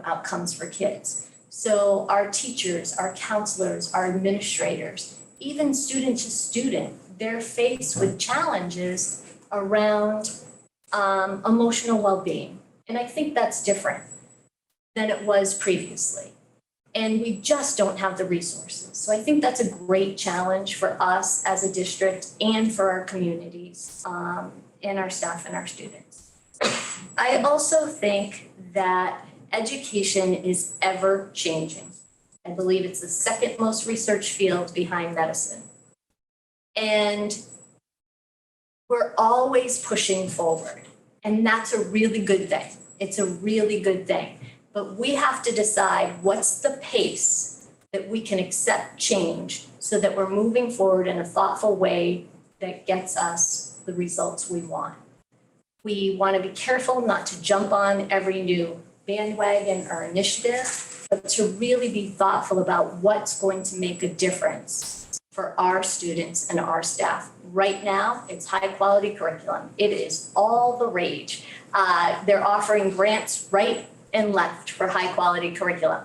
outcomes for kids. So our teachers, our counselors, our administrators, even student to student, they're faced with challenges around emotional well-being. And I think that's different than it was previously. And we just don't have the resources. So I think that's a great challenge for us as a district and for our communities, and our staff and our students. I also think that education is ever changing. I believe it's the second most researched field behind medicine. And we're always pushing forward, and that's a really good thing. It's a really good thing. But we have to decide what's the pace that we can accept change so that we're moving forward in a thoughtful way that gets us the results we want. We want to be careful not to jump on every new bandwagon or initiative, but to really be thoughtful about what's going to make a difference for our students and our staff. Right now, it's high quality curriculum. It is all the rage. They're offering grants right and left for high quality curriculum.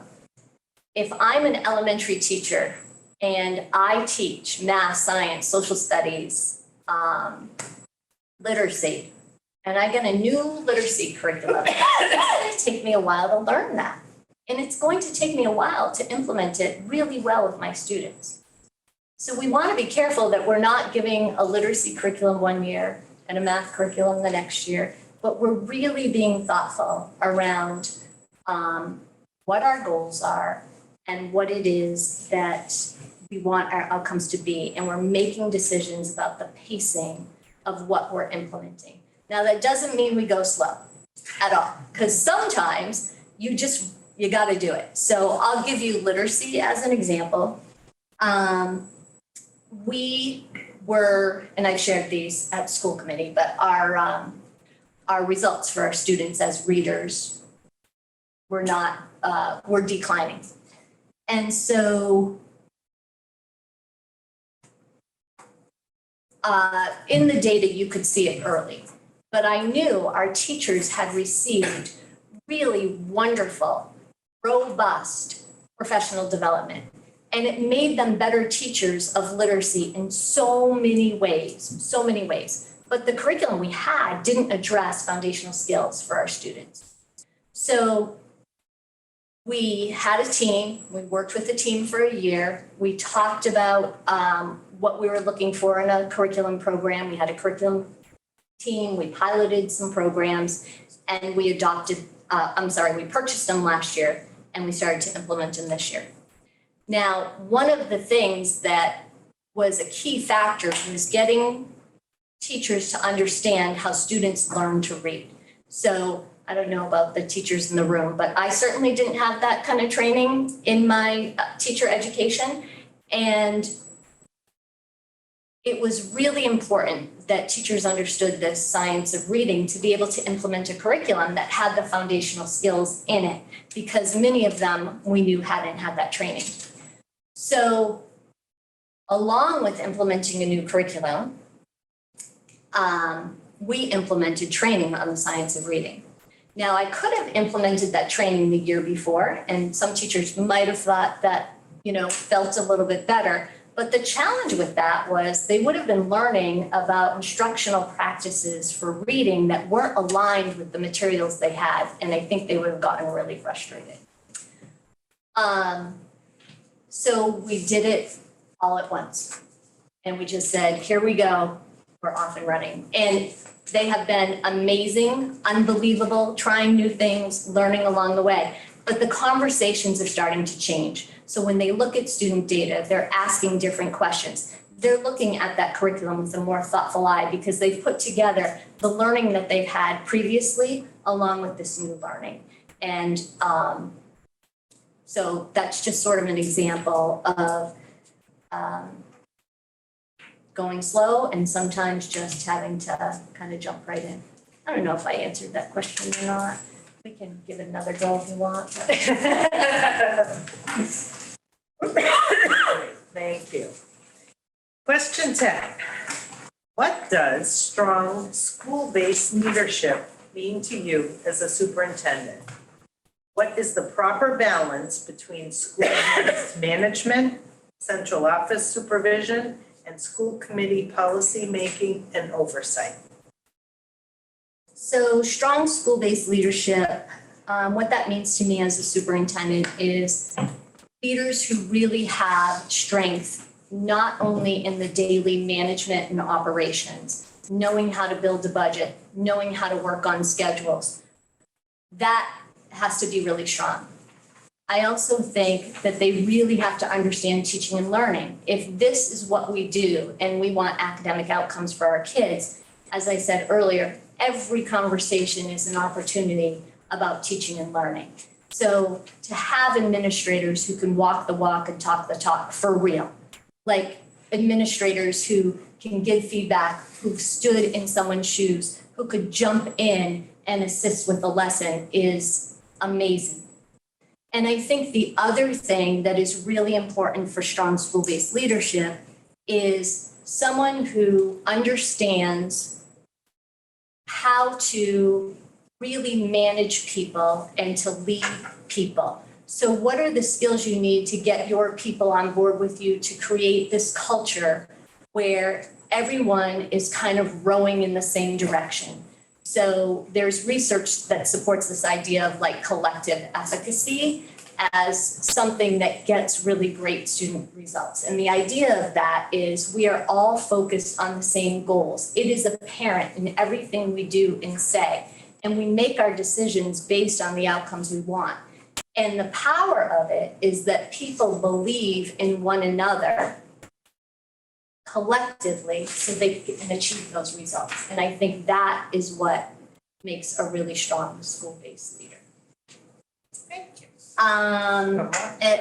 If I'm an elementary teacher and I teach math, science, social studies, literacy, and I get a new literacy curriculum, it's going to take me a while to learn that. And it's going to take me a while to implement it really well with my students. So we want to be careful that we're not giving a literacy curriculum one year and a math curriculum the next year, but we're really being thoughtful around what our goals are and what it is that we want our outcomes to be. And we're making decisions about the pacing of what we're implementing. Now, that doesn't mean we go slow at all, because sometimes you got to do it. So I'll give you literacy as an example. We were, and I've shared these at school committee, but our results for our students as readers were declining. And so in the data, you could see it early, but I knew our teachers had received really wonderful, robust professional development. And it made them better teachers of literacy in so many ways. But the curriculum we had didn't address foundational skills for our students. So we had a team, we worked with the team for a year. We talked about what we were looking for in a curriculum program. We had a curriculum team, we piloted some programs, and we purchased them last year, and we started to implement them this year. Now, one of the things that was a key factor was getting teachers to understand how students learn to read. So I don't know about the teachers in the room, but I certainly didn't have that kind of training in my teacher education. And it was really important that teachers understood the science of reading to be able to implement a curriculum that had the foundational skills in it, because many of them we knew hadn't had that training. So along with implementing a new curriculum, we implemented training on the science of reading. Now, I could have implemented that training the year before, and some teachers might have thought that, felt a little bit better. But the challenge with that was they would have been learning about instructional practices for reading that weren't aligned with the materials they had, and I think they would have gotten really frustrated. So we did it all at once. And we just said, here we go, we're off and running. And they have been amazing, unbelievable, trying new things, learning along the way. But the conversations are starting to change. So when they look at student data, they're asking different questions. They're looking at that curriculum with a more thoughtful eye because they've put together the learning that they've had previously along with this new learning. And so that's just sort of an example of going slow and sometimes just having to kind of jump right in. I don't know if I answered that question or not. We can give it another go if you want. Thank you. Question 10. What does strong school-based leadership mean to you as a superintendent? What is the proper balance between school-based management, central office supervision, and school committee policy making and oversight? So strong school-based leadership, what that means to me as a superintendent is leaders who really have strength, not only in the daily management and operations, knowing how to build a budget, knowing how to work on schedules. That has to be really strong. I also think that they really have to understand teaching and learning. If this is what we do and we want academic outcomes for our kids, as I said earlier, every conversation is an opportunity about teaching and learning. So to have administrators who can walk the walk and talk the talk for real, like administrators who can give feedback, who've stood in someone's shoes, who could jump in and assist with the lesson is amazing. And I think the other thing that is really important for strong school-based leadership is someone who understands how to really manage people and to lead people. So what are the skills you need to get your people on board with you to create this culture where everyone is kind of rowing in the same direction? So there's research that supports this idea of like collective efficacy as something that gets really great student results. And the idea of that is we are all focused on the same goals. It is apparent in everything we do and say, and we make our decisions based on the outcomes we want. And the power of it is that people believe in one another collectively so they can achieve those results. And I think that is what makes a really strong school-based leader. Thank you.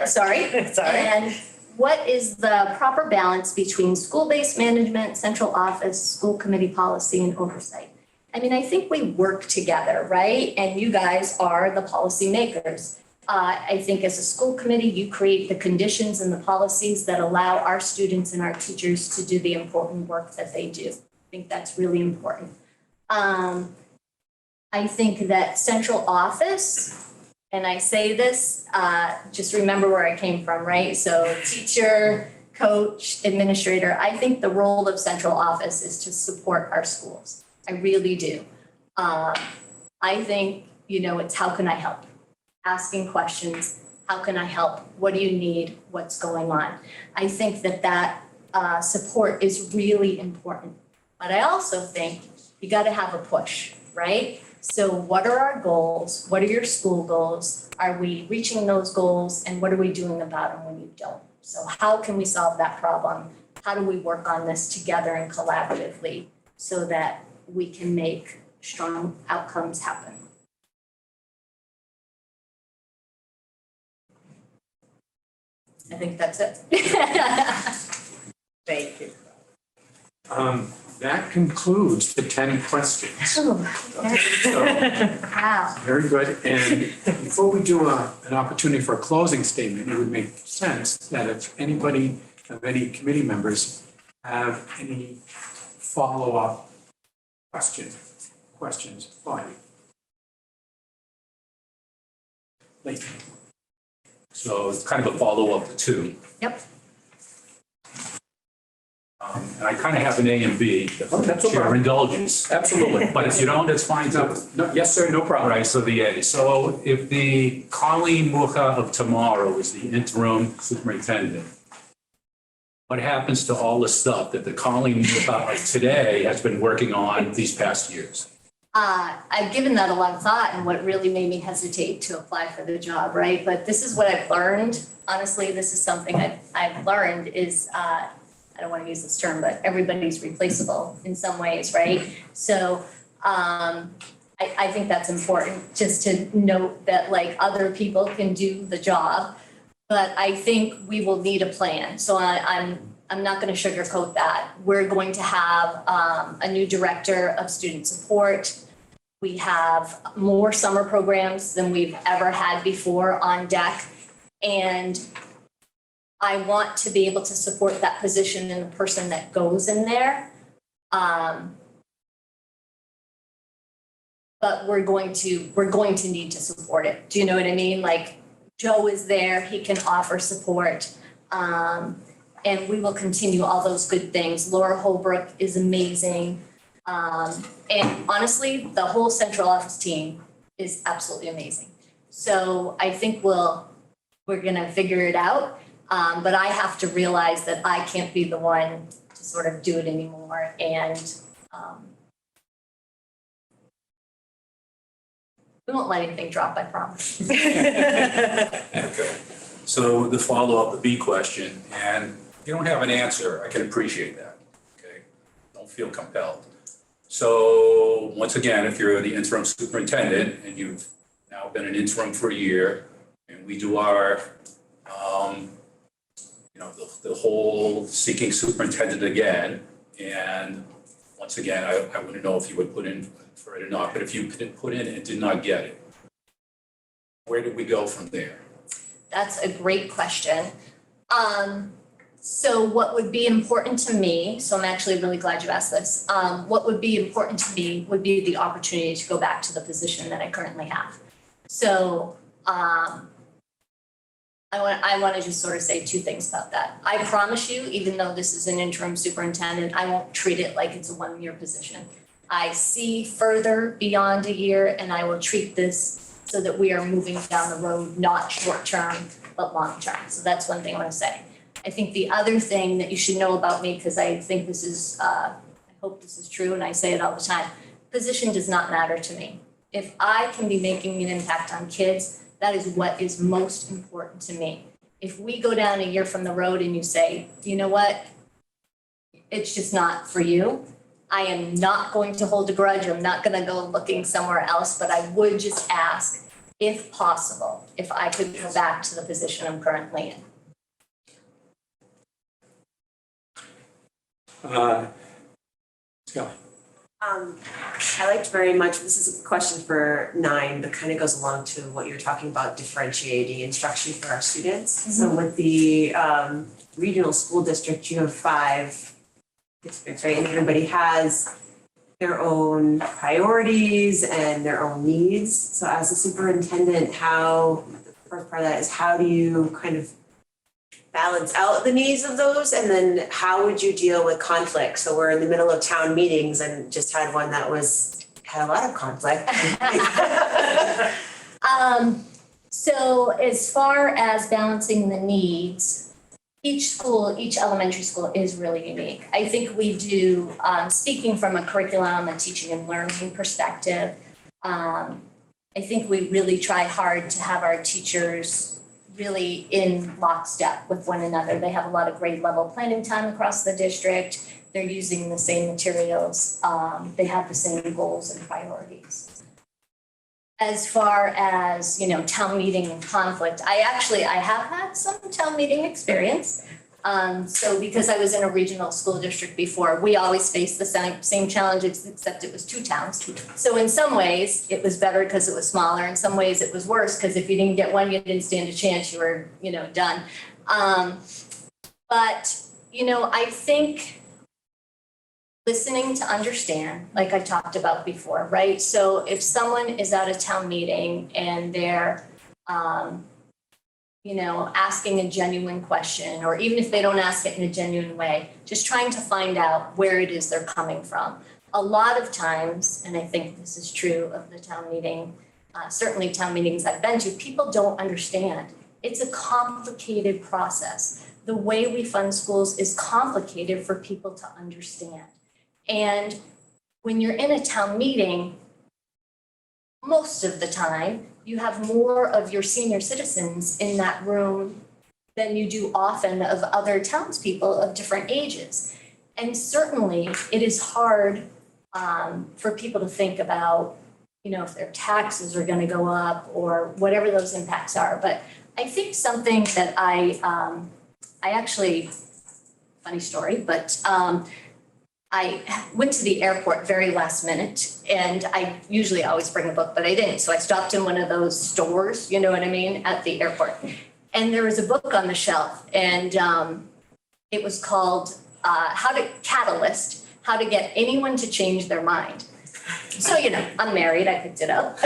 Sorry. Sorry. And what is the proper balance between school-based management, central office, school committee policy, and oversight? I mean, I think we work together, right? And you guys are the policy makers. I think as a school committee, you create the conditions and the policies that allow our students and our teachers to do the important work that they do. I think that's really important. I think that central office, and I say this, just remember where I came from, right? So teacher, coach, administrator, I think the role of central office is to support our schools. I really do. I think, it's how can I help? Asking questions, how can I help? What do you need? What's going on? I think that support is really important. But I also think you got to have a push, right? So what are our goals? What are your school goals? Are we reaching those goals? And what are we doing about them when you don't? So how can we solve that problem? How do we work on this together and collaboratively so that we can make strong outcomes happen? I think that's it. Thank you. That concludes the 10 questions. Oh, So, wow. very good. And before we do an opportunity for a closing statement, it would make sense that if anybody, of any committee members have any follow-up questions for you. Lee. So it's kind of a follow-up to two. Yep. And I kind of have an A and B, if Oh, that's okay. your indulgence. Absolutely. But if you don't, that's fine too. No, yes, sir, no All problem. right, so the A. So if the Colleen Mucha of tomorrow is the interim superintendent, what happens to all the stuff that the Colleen Mucha of today has been working on these past years? I've given that a lot of thought, and what really made me hesitate to apply for the job, right? But this is what I've learned. Honestly, this is something I've learned is, I don't want to use this term, but everybody's replaceable in some ways, right? So I think that's important, just to note that like other people can do the job, but I think we will need a plan. So I'm not going to sugarcoat that. We're going to have a new director of student support. We have more summer programs than we've ever had before on deck. And I want to be able to support that position and the person that goes in there. But we're going to need to support it. Do you know what I mean? Like Joe is there, he can offer support. And we will continue all those good things. Laura Holbrook is amazing. And honestly, the whole central office team is absolutely amazing. So I think we'll we're gonna figure it out. But I have to realize that I can't be the one to sort of do it anymore, and, we won't let anything drop, I promise. Okay. So the follow-up, the B question, and if you don't have an answer, I can appreciate that, okay? Don't feel compelled. So once again, if you're the interim superintendent and you've now been an interim for a year, and we do our, the whole seeking superintendent again, and once again, I wouldn't know if you would put in for it or not, but if you didn't put in and did not get it, where did we go from there? That's a great question. So what would be important to me, so I'm actually really glad you asked this. What would be important to me would be the opportunity to go back to the position that I currently have. So, I want to just sort of say two things about that. I promise you, even though this is an interim superintendent, I won't treat it like it's a one-year position. I see further beyond a year, and I will treat this so that we are moving down the road, not short-term, but long-term. So that's one thing I want to say. I think the other thing that you should know about me, because I think this is, I hope this is true, and I say it all the time, position does not matter to me. If I can be making an impact on kids, that is what is most important to me. If we go down a year from the road and you say, you know what, it's just not for you, I am not going to hold a grudge. I'm not going to go looking somewhere else, but I would just ask, if possible, if I could go back to the position I'm currently in. Skelly. I liked very much, this is a question for 9, but kind of goes along to what you're talking about, differentiating instruction for our students. So with the regional school district, you have 5 districts, right? And everybody has their own priorities and their own needs. So as a superintendent, the first part of that is how do you kind of balance out the needs of those, and then how would you deal with conflict? So we're in the middle of town meetings and just had one that had a lot of conflict. So as far as balancing the needs, each elementary school is really unique. I think we do, speaking from a curriculum, a teaching and learning perspective, I think we really try hard to have our teachers really in lockstep with one another. They have a lot of grade level planning time across the district. They're using the same materials. They have the same goals and priorities. As far as, town meeting and conflict, I have had some town meeting experience. So because I was in a regional school district before, we always faced the same challenges, except it was 2 towns. So in some ways, it was better because it was smaller. In some ways, it was worse because if you didn't get one, you didn't stand a chance, you were, done. But, I think listening to understand, like I talked about before, right? So if someone is at a town meeting and they're, asking a genuine question, or even if they don't ask it in a genuine way, just trying to find out where it is they're coming from. A lot of times, and I think this is true of the town meeting, certainly town meetings I've been to, people don't understand. It's a complicated process. The way we fund schools is complicated for people to understand. And when you're in a town meeting, most of the time, you have more of your senior citizens in that room than you do often of other townspeople of different ages. And certainly, it is hard for people to think about, if their taxes are going to go up or whatever those impacts are. But I think something that I actually, funny story, but I went to the airport very last minute, and I usually always bring a book, but I didn't. So I stopped in one of those stores, you know what I mean, at the airport. And there was a book on the shelf, and it was called Catalyst, How to Get Anyone to Change Their Mind. So, I'm married, I picked it up.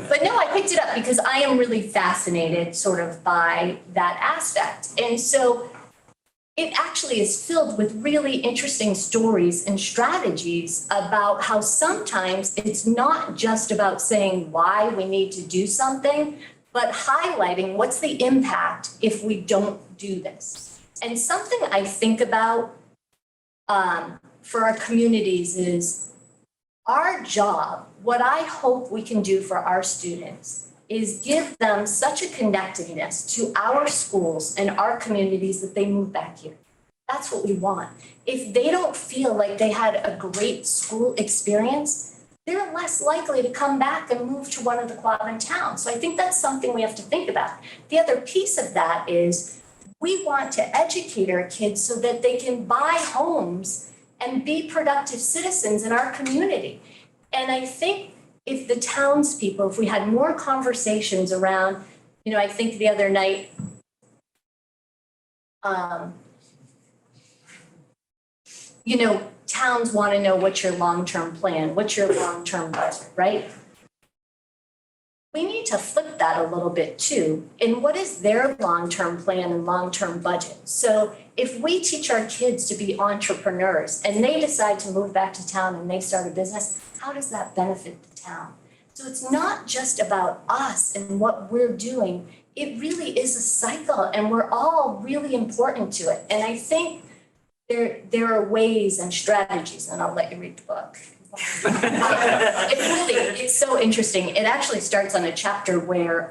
But no, I picked it up because I am really fascinated sort of by that aspect. And so it actually is filled with really interesting stories and strategies about how sometimes it's not just about saying why we need to do something, but highlighting what's the impact if we don't do this. And something I think about for our communities is our job, what I hope we can do for our students is give them such a connectedness to our schools and our communities that they move back here. That's what we want. If they don't feel like they had a great school experience, they're less likely to come back and move to one of the Quabbin towns. So I think that's something we have to think about. The other piece of that is we want to educate our kids so that they can buy homes and be productive citizens in our community. And I think if the townspeople, if we had more conversations around, I think the other night, towns want to know what's your long-term plan, what's your long-term budget, right? We need to flip that a little bit too. And what is their long-term plan and long-term budget? So if we teach our kids to be entrepreneurs and they decide to move back to town and they start a business, how does that benefit the town? So it's not just about us and what we're doing. It really is a cycle and we're all really important to it. And I think there are ways and strategies, and I'll let you read the book. It's so interesting. It actually starts on a chapter where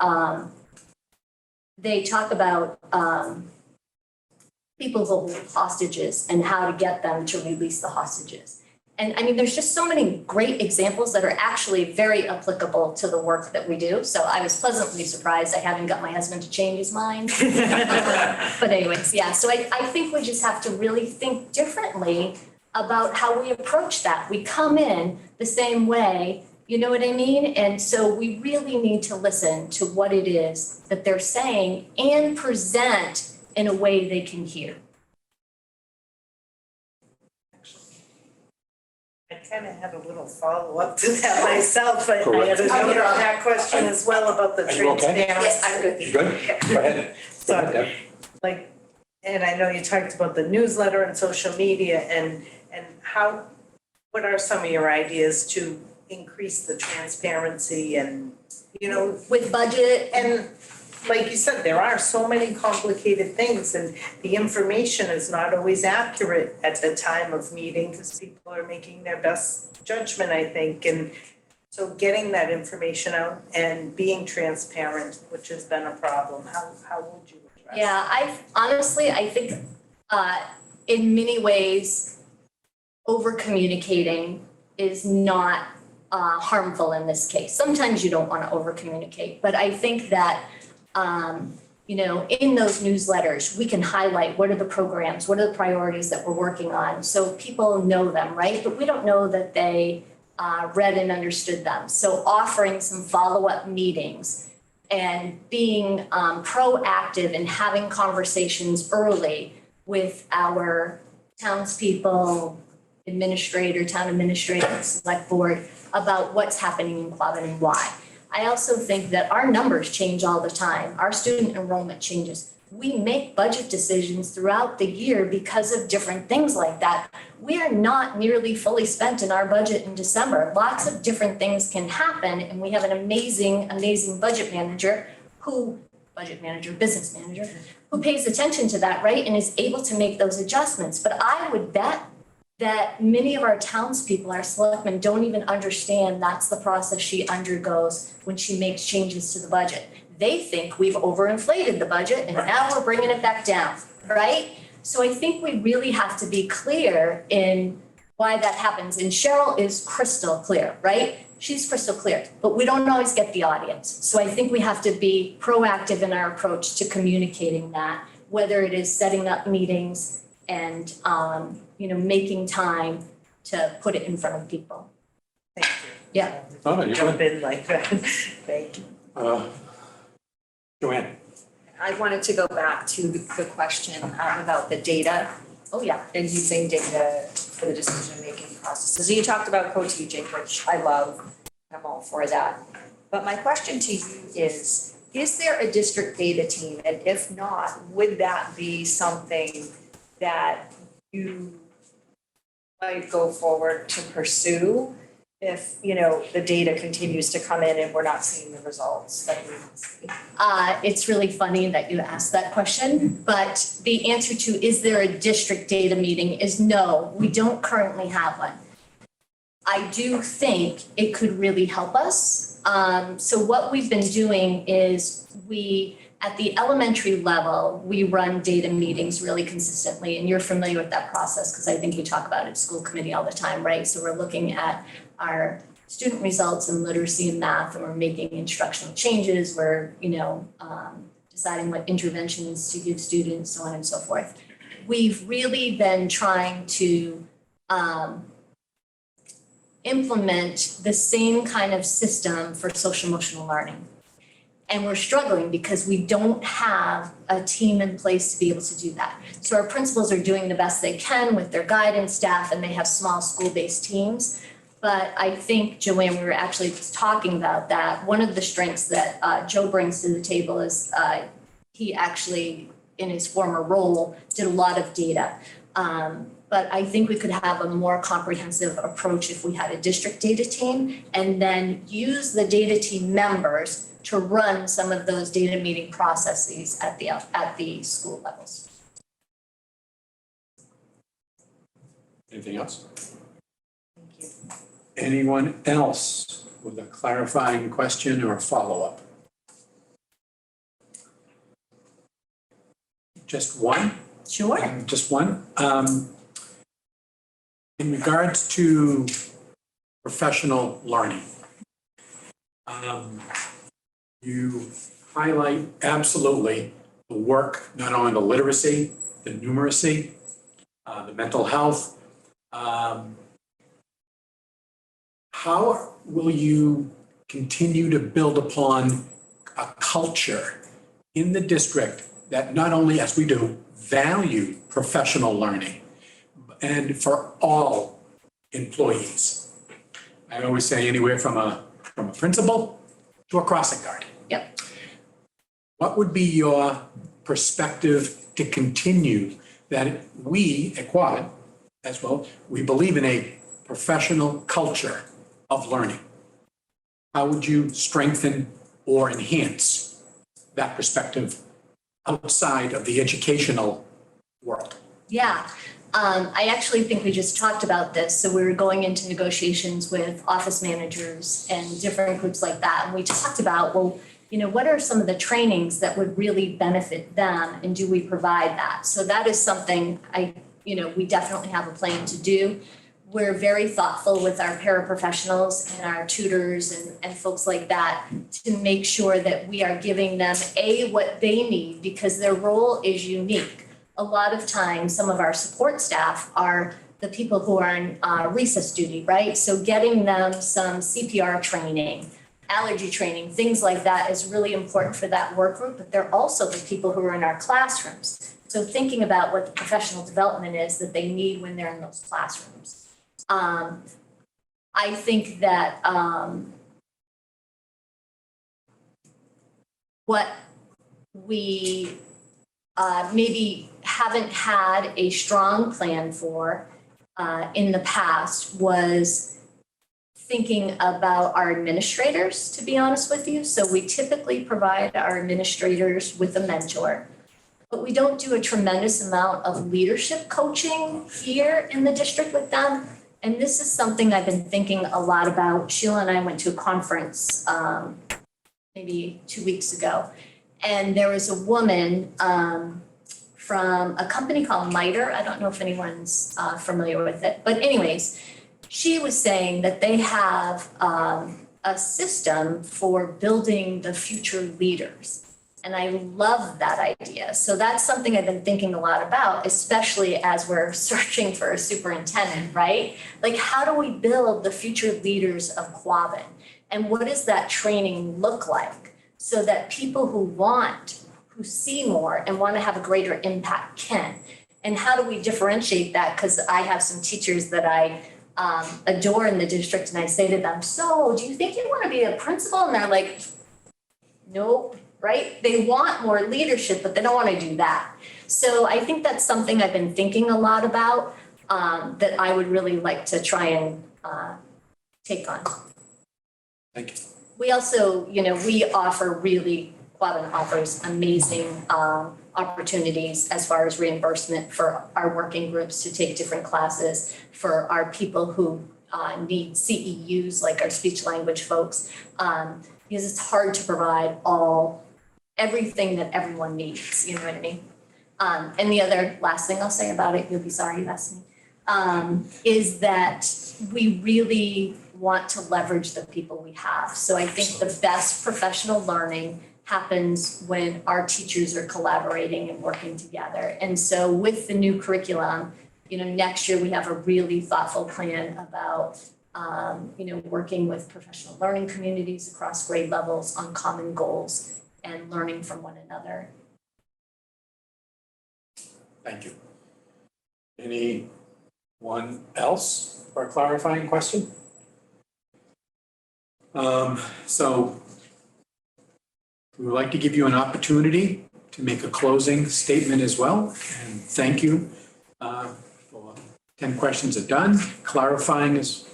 they talk about people who hold hostages and how to get them to release the hostages. And I mean, there's just so many great examples that are actually very applicable to the work that we do. So I was pleasantly surprised. I haven't got my husband to change his mind. But anyways, yeah. So I think we just have to really think differently about how we approach that. We come in the same way, you know what I mean? And so we really need to listen to what it is that they're saying and present in a way they can hear. I kind of had a little follow-up to that myself. I had a note on that question as well about the Are you okay? transparency. Yes, I'm good. You good? Go ahead. So, Go ahead, Deb. and I know you talked about the newsletter and social media and what are some of your ideas to increase the transparency and, With budget and like you said, there are so many complicated things and the information is not always accurate at the time of meeting because people are making their best judgment, I think. And so getting that information out and being transparent, which has been a problem, how would you address? Yeah, I think in many ways, over communicating is not harmful in this case. Sometimes you don't want to over communicate, but I think that in those newsletters, we can highlight what are the programs, what are the priorities that we're working on, so people know them, right? But we don't know that they read and understood them. So offering some follow-up meetings and being proactive and having conversations early with our townspeople, town administrator, select board about what's happening in Quabbin and why. I also think that our numbers change all the time. Our student enrollment changes. We make budget decisions throughout the year because of different things like that. We are not nearly fully spent in our budget in December. Lots of different things can happen, and we have an amazing, amazing business manager, who pays attention to that, right, and is able to make those adjustments. But I would bet that many of our townspeople, our selectmen, don't even understand that's the process she undergoes when she makes changes to the budget. They think we've overinflated the budget and now we're bringing it back down, right? So I think we really have to be clear in why that happens. And Cheryl is crystal clear, right? She's crystal clear, but we don't always get the audience. So I think we have to be proactive in our approach to communicating that, whether it is setting up meetings and making time to put it in front of people. Thank you. Yeah. Oh, you Jump in like that. Thank you. Joanne. I wanted to go back to the question about the data Oh, yeah. and using data for the decision-making processes. So you talked about co-teaching, which I love, I'm all for that. But my question to you is there a district data team? And if not, would that be something that you might go forward to pursue? if, you know, the data continues to come in and we're not seeing the results that we want to see? It's really funny that you asked that question, but the answer to is there a district data meeting is no, we don't currently have one. I do think it could really help us. So what we've been doing is at the elementary level, we run data meetings really consistently, and you're familiar with that process because I think you talk about it at school committee all the time, right? So we're looking at our student results in literacy and math, and we're making instructional changes. We're, deciding what interventions to give students, so on and so forth. We've really been trying to implement the same kind of system for social emotional learning. And we're struggling because we don't have a team in place to be able to do that. So our principals are doing the best they can with their guidance staff, and they have small school-based teams. But I think, Joanne, we were actually talking about that. One of the strengths that Joe brings to the table is he actually, in his former role, did a lot of data. But I think we could have a more comprehensive approach if we had a district data team and then use the data team members to run some of those data meeting processes at the school levels. Anything else? Thank you. Anyone else with a clarifying question or follow-up? Just one? Sure. Just one. In regards to professional learning, you highlight absolutely the work, not only the literacy, the numeracy, the mental health. How will you continue to build upon a culture in the district that not only, as we do, value professional learning and for all employees? I always say anywhere from a principal to a crossing guard. Yep. What would be your perspective to continue that we at Quabbin, as well, we believe in a professional culture of learning? How would you strengthen or enhance that perspective outside of the educational world? Yeah, I actually think we just talked about this. So we were going into negotiations with office managers and different groups like that. And we talked about, well, what are some of the trainings that would really benefit them, and do we provide that? So that is something we definitely have a plan to do. We're very thoughtful with our paraprofessionals and our tutors and folks like that to make sure that we are giving them what they need, because their role is unique. A lot of times, some of our support staff are the people who are in recess duty, right? So getting them some CPR training, allergy training, things like that is really important for that work group, but they're also the people who are in our classrooms. So thinking about what the professional development is that they need when they're in those classrooms. I think that what we maybe haven't had a strong plan for in the past was thinking about our administrators, to be honest with you. So we typically provide our administrators with a mentor, but we don't do a tremendous amount of leadership coaching here in the district with them. And this is something I've been thinking a lot about. Sheila and I went to a conference maybe 2 weeks ago, and there was a woman from a company called MITRE. I don't know if anyone's familiar with it, but anyways, she was saying that they have a system for building the future leaders. And I love that idea. So that's something I've been thinking a lot about, especially as we're searching for a superintendent, right? Like, how do we build the future leaders of Quabbin? And what does that training look like so that people who see more and want to have a greater impact can? And how do we differentiate that? Because I have some teachers that I adore in the district, and I say to them, so do you think you want to be a principal? And they're like, nope. Right? They want more leadership, but they don't want to do that. So I think that's something I've been thinking a lot about, that I would really like to try and take on. Thank you. We also, we offer really, Quabbin offers amazing opportunities as far as reimbursement for our working groups to take different classes, for our people who need CEUs, like our speech language folks, because it's hard to provide everything that everyone needs, you know what I mean? And the other last thing I'll say about it, you'll be sorry you asked me, is that we really want to leverage the people we have. So I think the best professional learning happens when our teachers are collaborating and working together. And so with the new curriculum, next year we have a really thoughtful plan about, working with professional learning communities across grade levels on common goals and learning from one another. Thank you. Anyone else for a clarifying question? So we would like to give you an opportunity to make a closing statement as well. And thank you. For 10 questions are done. Clarifying has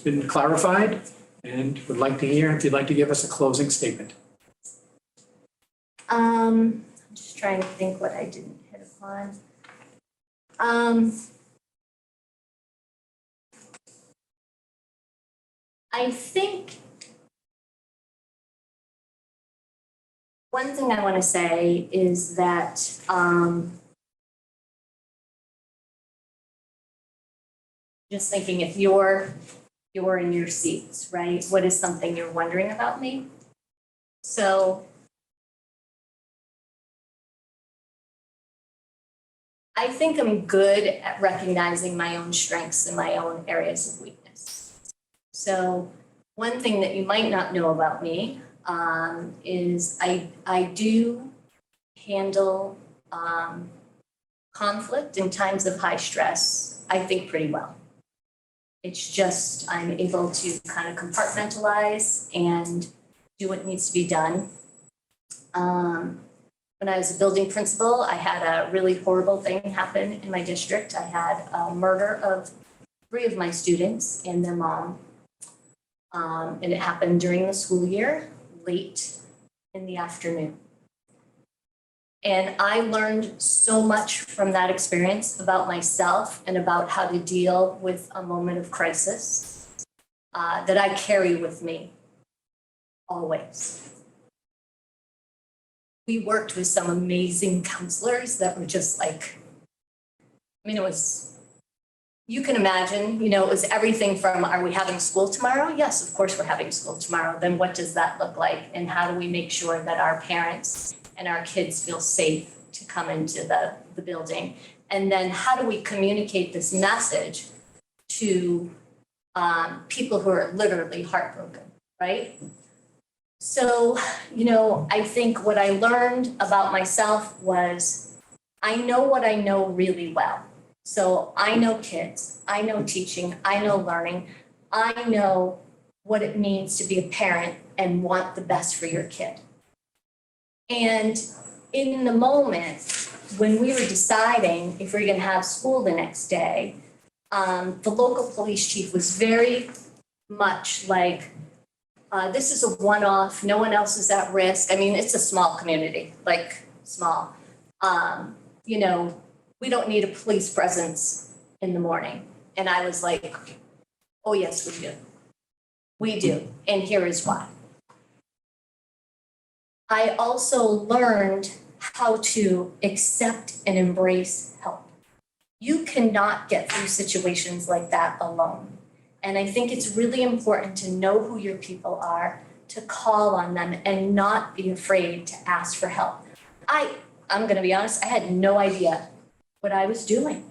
been clarified. And would like to hear if you'd like to give us a closing statement. I'm just trying to think what I didn't hit upon. I think one thing I want to say is that just thinking if you're in your seats, right? What is something you're wondering about me? So I think I'm good at recognizing my own strengths and my own areas of weakness. So one thing that you might not know about me is I do handle conflict in times of high stress, I think, pretty well. It's just I'm able to kind of compartmentalize and do what needs to be done. When I was a building principal, I had a really horrible thing happen in my district. I had a murder of 3 of my students and their mom. And it happened during the school year, late in the afternoon. And I learned so much from that experience about myself and about how to deal with a moment of crisis that I carry with me always. We worked with some amazing counselors that were just like, it was, you can imagine, it was everything from, are we having school tomorrow? Yes, of course we're having school tomorrow. Then what does that look like? And how do we make sure that our parents and our kids feel safe to come into the building? And then how do we communicate this message to people who are literally heartbroken, right? So, I think what I learned about myself was I know what I know really well. So I know kids, I know teaching, I know learning, I know what it means to be a parent and want the best for your kid. And in the moment when we were deciding if we were going to have school the next day, the local police chief was very much like, this is a one-off, no one else is at risk. It's a small community, small. We don't need a police presence in the morning. And I was like, oh yes, we do. We do, and here is why. I also learned how to accept and embrace help. You cannot get through situations like that alone. And I think it's really important to know who your people are, to call on them and not be afraid to ask for help. I'm gonna be honest, I had no idea what I was doing.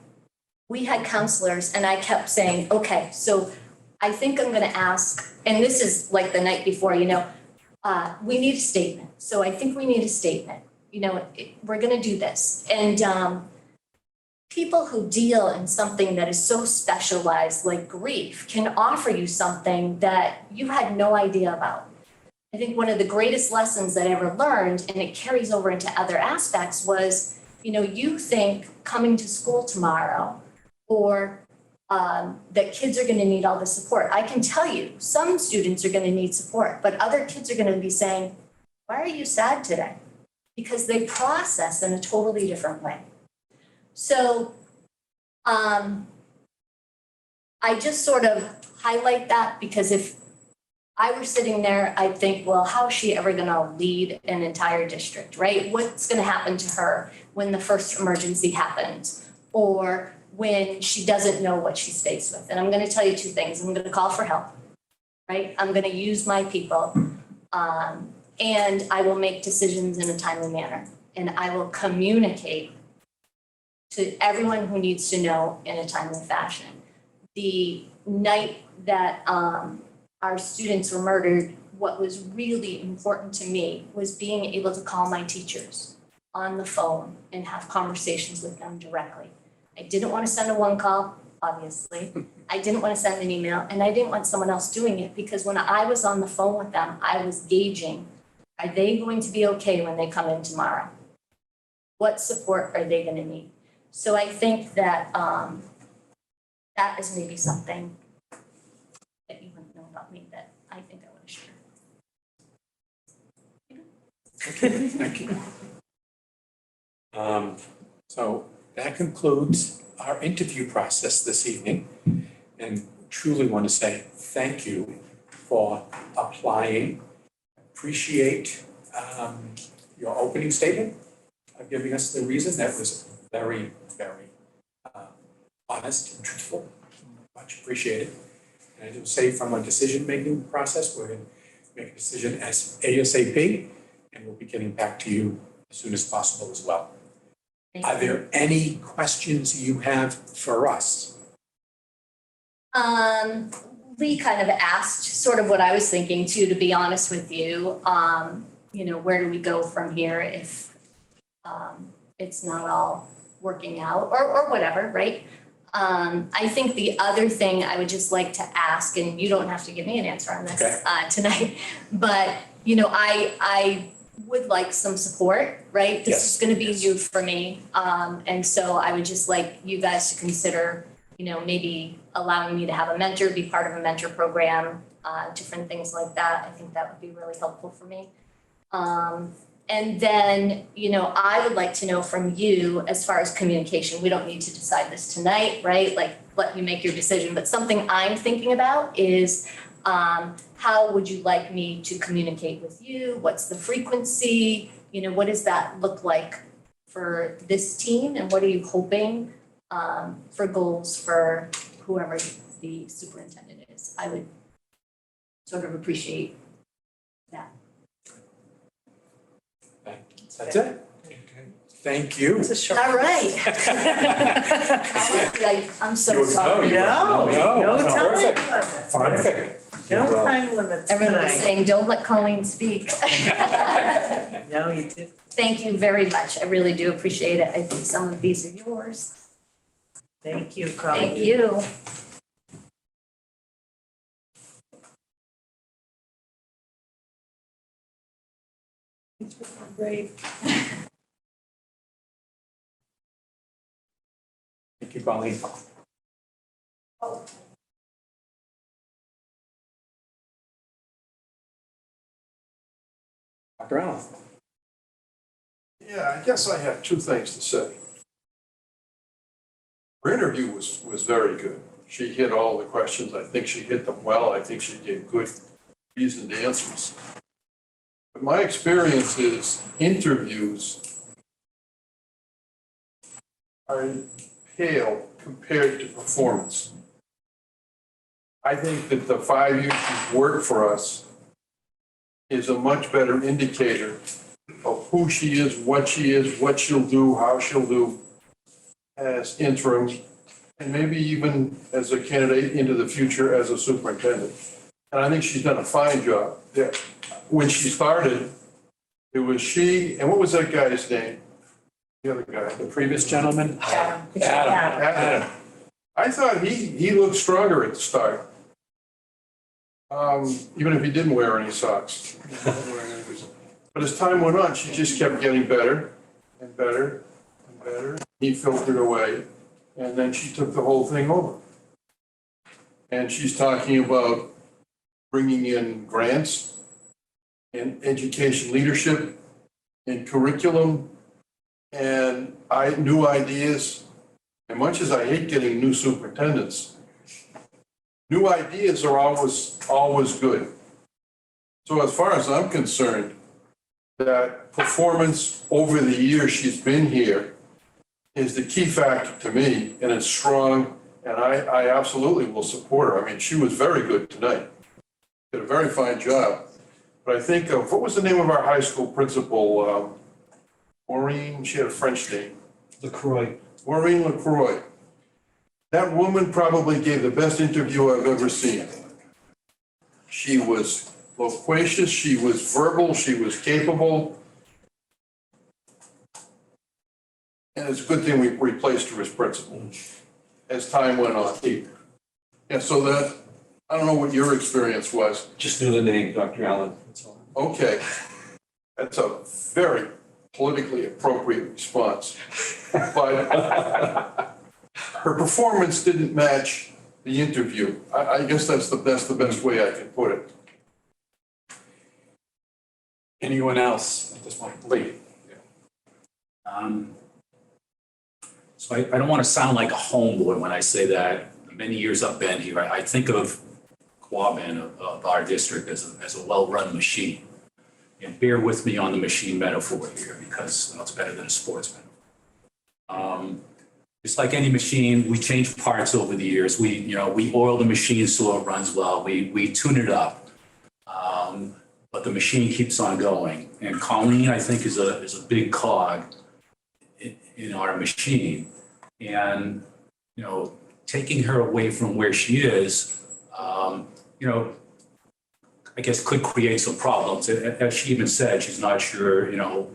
We had counselors and I kept saying, okay, so I think I'm gonna ask, and this is like the night before, we need a statement. So I think we need a statement, we're gonna do this. And people who deal in something that is so specialized like grief can offer you something that you had no idea about. I think one of the greatest lessons that I ever learned, and it carries over into other aspects, was, you think coming to school tomorrow or that kids are gonna need all the support. I can tell you, some students are gonna need support, but other kids are gonna be saying, why are you sad today? Because they process in a totally different way. So, I just sort of highlight that because if I were sitting there, I'd think, well, how is she ever gonna lead an entire district, right? What's gonna happen to her when the first emergency happens? Or when she doesn't know what she's faced with? And I'm gonna tell you two things. I'm gonna call for help, right? I'm gonna use my people. And I will make decisions in a timely manner. And I will communicate to everyone who needs to know in a timely fashion. The night that our students were murdered, what was really important to me was being able to call my teachers on the phone and have conversations with them directly. I didn't want to send a one call, obviously. I didn't want to send an email, and I didn't want someone else doing it because when I was on the phone with them, I was gauging, are they going to be okay when they come in tomorrow? What support are they going to need? So I think that that is maybe something that you wouldn't know about me that I think I want to share. Okay, thank you. So that concludes our interview process this evening. And truly want to say thank you for applying. Appreciate your opening statement, giving us the reason. That was very, very honest and truthful. Much appreciated. And I do say from a decision-making process, we're going to make a decision as ASAP, and we'll be getting back to you as soon as possible as well. Are there any questions you have for us? Lee kind of asked sort of what I was thinking too, to be honest with you. You know, where do we go from here if it's not all working out or whatever, right? I think the other thing I would just like to ask, and you don't have to give me an answer on this tonight, but you know, I would like some support, right? This is gonna be new for me. And so I would just like you guys to consider, you know, maybe allowing me to have a mentor, be part of a mentor program, different things like that. I think that would be really helpful for me. And then, you know, I would like to know from you as far as communication. We don't need to decide this tonight, right? Like, let you make your decision. But something I'm thinking about is how would you like me to communicate with you? What's the frequency? You know, what does that look like for this team? And what are you hoping for goals for whoever the superintendent is? I would sort of appreciate that. That's it. Thank you. It's a short. All right. I'm so sorry. No time Perfect. limits. Perfect. No time limits Everyone was tonight. saying, don't let Colleen speak. No, you did. Thank you very much. I really do appreciate it. I think some of these are yours. Thank you, Colleen. Thank you. Great. Thank you, Colleen. Dr. Allen. Yeah, I guess I have two things to say. Her interview was very good. She hit all the questions. I think she hit them well. I think she gave good, reasoned answers. But my experience is interviews are pale compared to performance. I think that the 5 years she's worked for us is a much better indicator of who she is, what she'll do, how she'll do as interim, and maybe even as a candidate into the future as a superintendent. And I think she's done a fine job. Yeah. When she started, it was she, and what was that guy's name? The other guy. The previous gentleman? Adam. Adam. I thought he looked stronger at the start. Even if he didn't wear any socks. But as time went on, she just kept getting better and better and better. He filtered away, and then she took the whole thing over. And she's talking about bringing in grants and education leadership and curriculum and new ideas. And much as I hate getting new superintendents, new ideas are always good. So as far as I'm concerned, that performance over the years she's been here is the key factor to me, and it's strong, and I absolutely will support her. I mean, she was very good tonight. Did a very fine job. But I think of, what was the name of our high school principal? Maureen, she had a French name. LaCroix. Maureen LaCroix. That woman probably gave the best interview I've ever seen. She was loquacious, she was verbal, she was capable. And it's a good thing we replaced her as principal as time went on. Yeah, so that, I don't know what your experience was. Just knew the name, Dr. Allen. That's all. Okay, that's a very politically appropriate response. But her performance didn't match the interview. I guess that's the best way I can put it. Anyone else at this point? Lee? So I don't want to sound like a homeboy when I say that. The many years I've been here, I think of Quabbin, of our district, as a well-run machine. And bear with me on the machine metaphor here, because it's better than a sports metaphor. Just like any machine, we change parts over the years. We oil the machine so it runs well. We tune it up. But the machine keeps on going. And Colleen, I think, is a big cog in our machine. And, taking her away from where she is, I guess could create some problems. As she even said, she's not sure,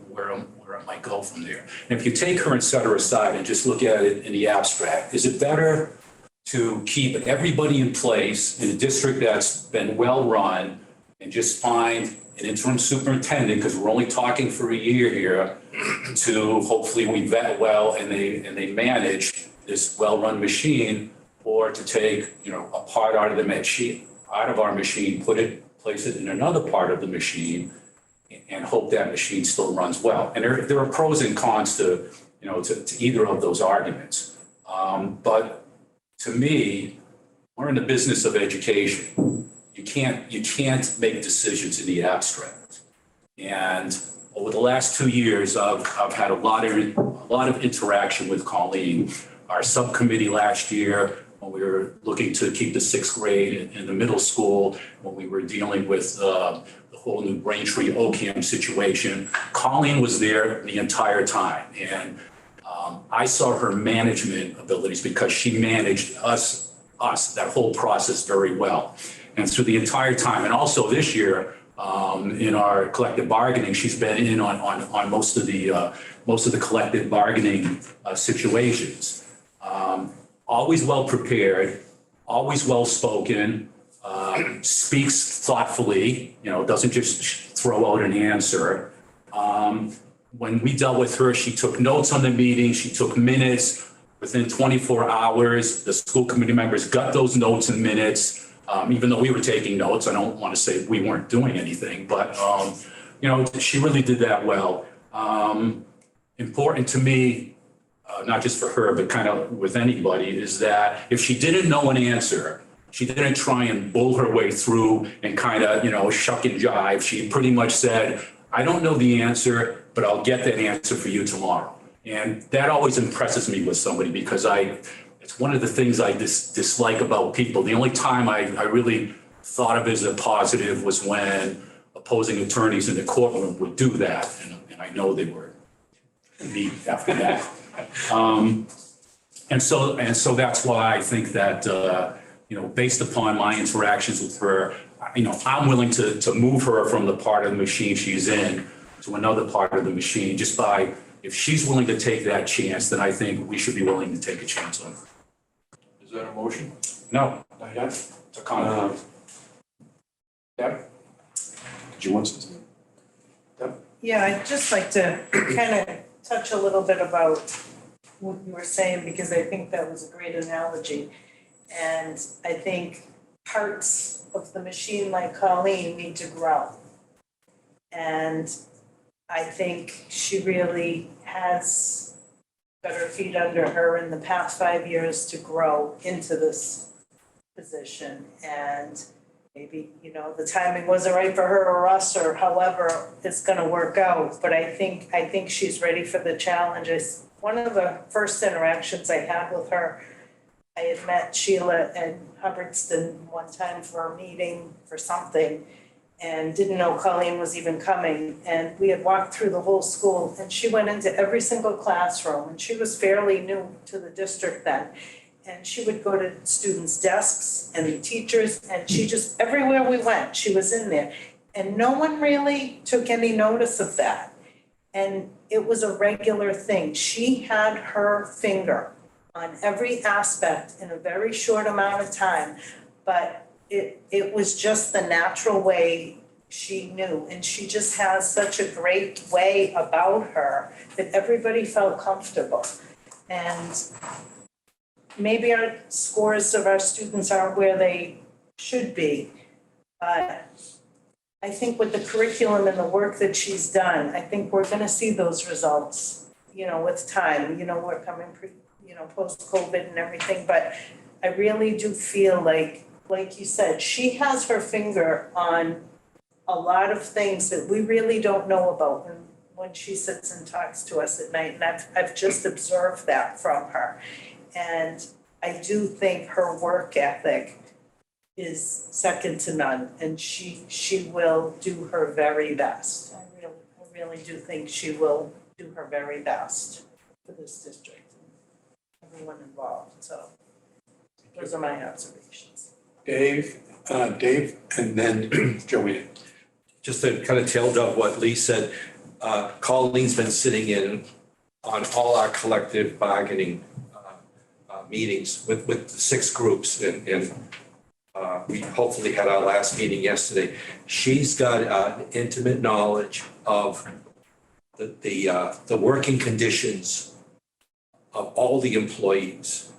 where it might go from there. And if you take her and set her aside and just look at it in the abstract, is it better to keep everybody in place in a district that's been well-run and just find an interim superintendent, because we're only talking for a year here, to hopefully we vet well and they manage this well-run machine, or to take, a part out of the machine, out of our machine, place it in another part of the machine and hope that machine still runs well. And there are pros and cons to either of those arguments. But to me, we're in the business of education. You can't make decisions in the abstract. And over the last 2 years, I've had a lot of interaction with Colleen. Our subcommittee last year, when we were looking to keep the 6th grade in the middle school, when we were dealing with the whole new Braintree OCAM situation, Colleen was there the entire time. And I saw her management abilities because she managed us, that whole process very well. And through the entire time, and also this year, in our collective bargaining, she's been in on most of the collective bargaining situations. Always well prepared, always well spoken, speaks thoughtfully, doesn't just throw out an answer. When we dealt with her, she took notes on the meeting, she took minutes. Within 24 hours, the school committee members got those notes and minutes. Even though we were taking notes, I don't want to say we weren't doing anything, but, she really did that well. Important to me, not just for her, but kind of with anybody, is that if she didn't know an answer, she didn't try and bull her way through and kind of, shuck and jive. She pretty much said, I don't know the answer, but I'll get that answer for you tomorrow. And that always impresses me with somebody, because it's one of the things I dislike about people. The only time I really thought of as a positive was when opposing attorneys in the courtroom would do that. And I know they were beat after that. And so that's why I think that, based upon my interactions with her, I'm willing to move her from the part of the machine she's in to another part of the machine, just by, if she's willing to take that chance, then I think we should be willing to take a chance on her. Is that a motion? No, not yet. It's a comment. Deb? Did you want to say something? Yeah, I'd just like to kind of touch a little bit about what you were saying, because I think that was a great analogy. And I think parts of the machine like Colleen need to grow. And I think she really has got her feet under her in the past 5 years to grow into this position. And maybe, the timing wasn't right for her or us, or however it's gonna work out. But I think she's ready for the challenges. One of the first interactions I had with her, I had met Sheila and Hubbardston one time for a meeting for something, and didn't know Colleen was even coming. And we had walked through the whole school, and she went into every single classroom, and she was fairly new to the district then. And she would go to students' desks and the teachers, and she just, everywhere we went, she was in there. And no one really took any notice of that. And it was a regular thing. She had her finger on every aspect in a very short amount of time. But it was just the natural way she knew. And she just has such a great way about her that everybody felt comfortable. And maybe our scores of our students aren't where they should be, but I think with the curriculum and the work that she's done, I think we're gonna see those results, with time. We're coming post-COVID and everything, but I really do feel like you said, she has her finger on a lot of things that we really don't know about when she sits and talks to us at night, and I've just observed that from her. And I do think her work ethic is second to none, and she will do her very best. I really do think she will do her very best for this district and everyone involved. So those are my observations. Dave, and then Joanne. Just to kind of tail up what Lee said, Colleen's been sitting in on all our collective bargaining meetings with the 6 groups, and we hopefully had our last meeting yesterday. She's got an intimate knowledge of the working conditions of all the employees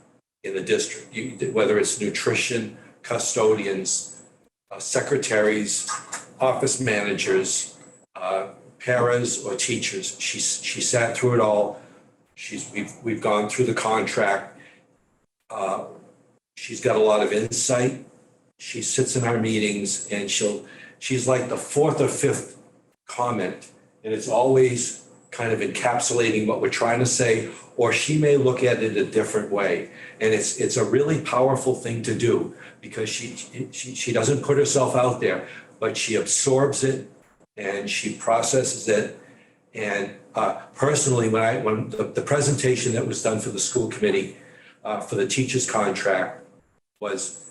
in the district, whether it's nutrition, custodians, secretaries, office managers, paras or teachers. She sat through it all. We've gone through the contract. She's got a lot of insight. She sits in our meetings, and she's like the 4th or 5th comment, and it's always kind of encapsulating what we're trying to say, or she may look at it a different way. And it's a really powerful thing to do, because she doesn't put herself out there, but she absorbs it and she processes it. And personally, when the presentation that was done for the school committee for the teacher's contract was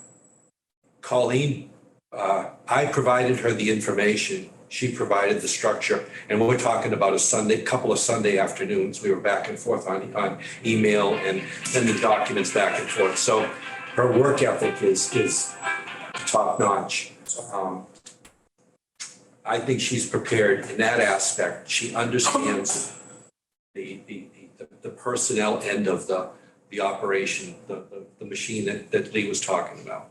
Colleen, I provided her the information, she provided the structure, and we're talking about a couple of Sunday afternoons, we were back and forth on email and sending documents back and forth. So her work ethic is top notch. I think she's prepared in that aspect. She understands the personnel end of the operation, the machine that Lee was talking about.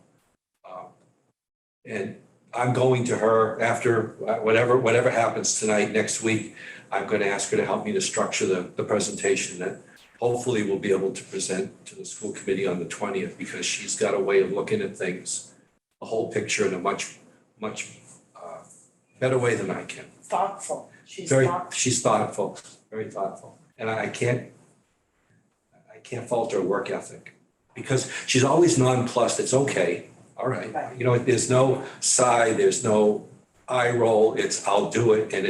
And I'm going to her after whatever happens tonight, next week, I'm going to ask her to help me to structure the presentation that hopefully we'll be able to present to the school committee on the 20th, because she's got a way of looking at things, the whole picture in a much better way than I can. Thoughtful. She's thoughtful, very thoughtful. And I can't fault her work ethic, because she's always nonplussed. It's okay. All right. There's no sigh, there's no eye roll. It's I'll do it. And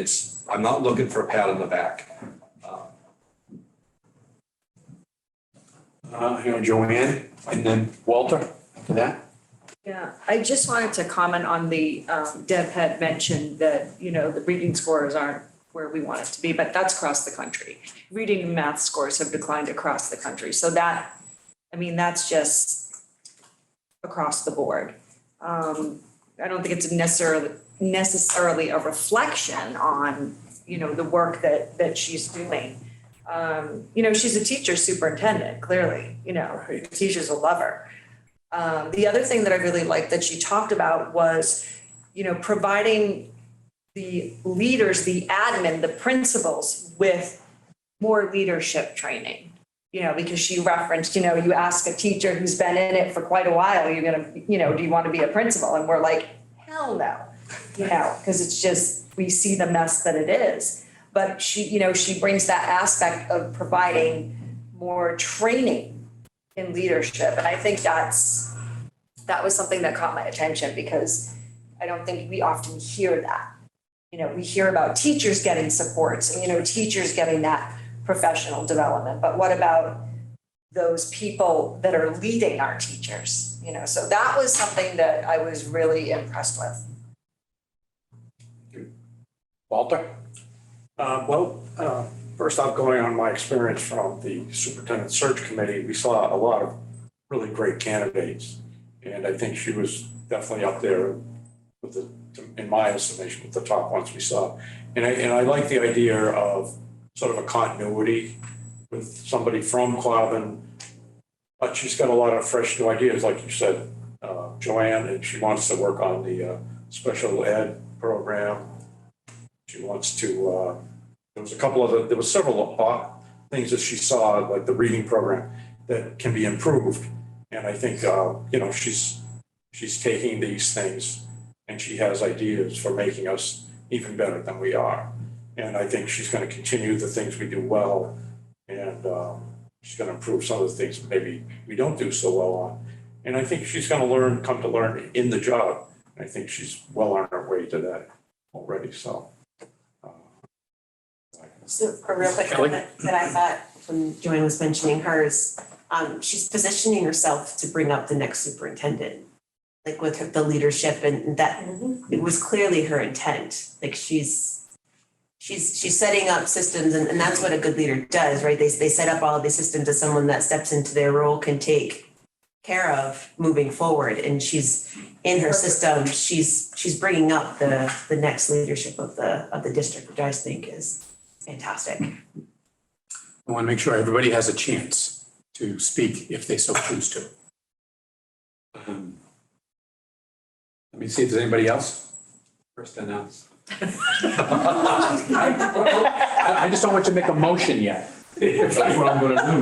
I'm not looking for a pat on the back. Joanne, and then Walter after that. Yeah, I just wanted to comment on the, Deb had mentioned that, the reading scores aren't where we want it to be, but that's across the country. Reading and math scores have declined across the country. So that's just across the board. I don't think it's necessarily a reflection on, the work that she's doing. She's a teacher superintendent, clearly, teachers will love her. The other thing that I really liked that she talked about was, providing the leaders, the admin, the principals with more leadership training. Because she referenced, you ask a teacher who's been in it for quite a while, you're gonna, do you want to be a principal? And we're like, hell no, because it's just, we see the mess that it is. But she brings that aspect of providing more training in leadership. And I think that was something that caught my attention because I don't think we often hear that. We hear about teachers getting supports and, teachers getting that professional development. But what about those people that are leading our teachers? So that was something that I was really impressed with. Walter? First off, going on my experience from the superintendent search committee, we saw a lot of really great candidates. And I think she was definitely up there with in my estimation, with the top ones we saw. And I like the idea of sort of a continuity with somebody from Quabbin, but she's got a lot of fresh new ideas, like you said, Joanne, and she wants to work on the special ed program. She wants to, there was several things that she saw, like the reading program, that can be improved. And I think, she's taking these things and she has ideas for making us even better than we are. And I think she's going to continue the things we do well. And she's going to improve some of the things maybe we don't do so well on. And I think she's going to come to learn in the job. I think she's well on her way to that already, so. So a real quick comment that I thought when Joanne was mentioning hers, she's positioning herself to bring up the next superintendent, like with the leadership, and that it was clearly her intent. Like she's setting up systems, and that's what a good leader does, right? They set up all of these systems that someone that steps into their role can take care of moving forward. And she's in her system. She's bringing up the next leadership of the district, which I think is fantastic. I want to make sure everybody has a chance to speak if they so choose to. Let me see if there's anybody else. First announce. I just don't want you to make a motion yet. That's what I'm gonna do.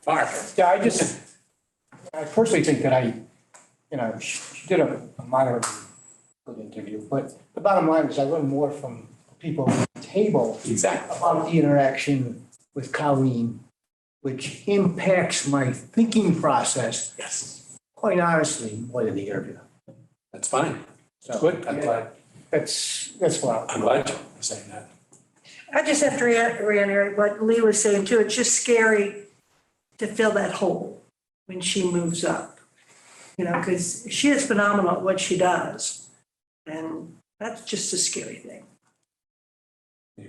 Mark. Yeah, I personally think that she did a moderately good interview, but the bottom line is I learned more from people at the table Exactly. about the interaction with Colleen, which impacts my thinking process. Yes. Quite honestly, more than the interview. That's fine. So, Good. I'm glad. That's what I'm glad you're saying that. I just have to reiterate what Lee was saying too. It's just scary to fill that hole when she moves up. Because she is phenomenal at what she does. And that's just a scary thing.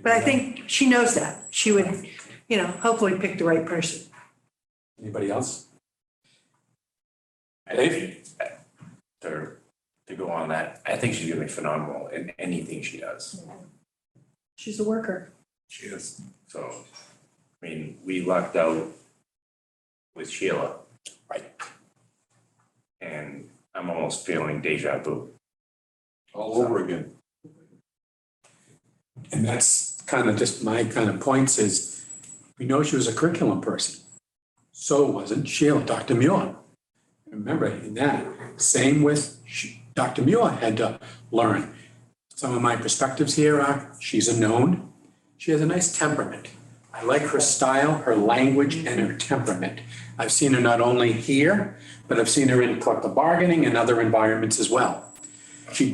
But I think she knows that. She would, hopefully pick the right person. Anybody else? I think to go on that, I think she's gonna be phenomenal in anything she does. She's a worker. She is. So, we lucked out with Sheila. Right. And I'm almost feeling deja vu. All over again. And that's kind of just my kind of points is we know she was a curriculum person. So wasn't Sheila, Dr. Muir. Remember in that, same with Dr. Muir had to learn. Some of my perspectives here are she's a known. She has a nice temperament. I like her style, her language, and her temperament. I've seen her not only here, but I've seen her in collective bargaining and other environments as well. She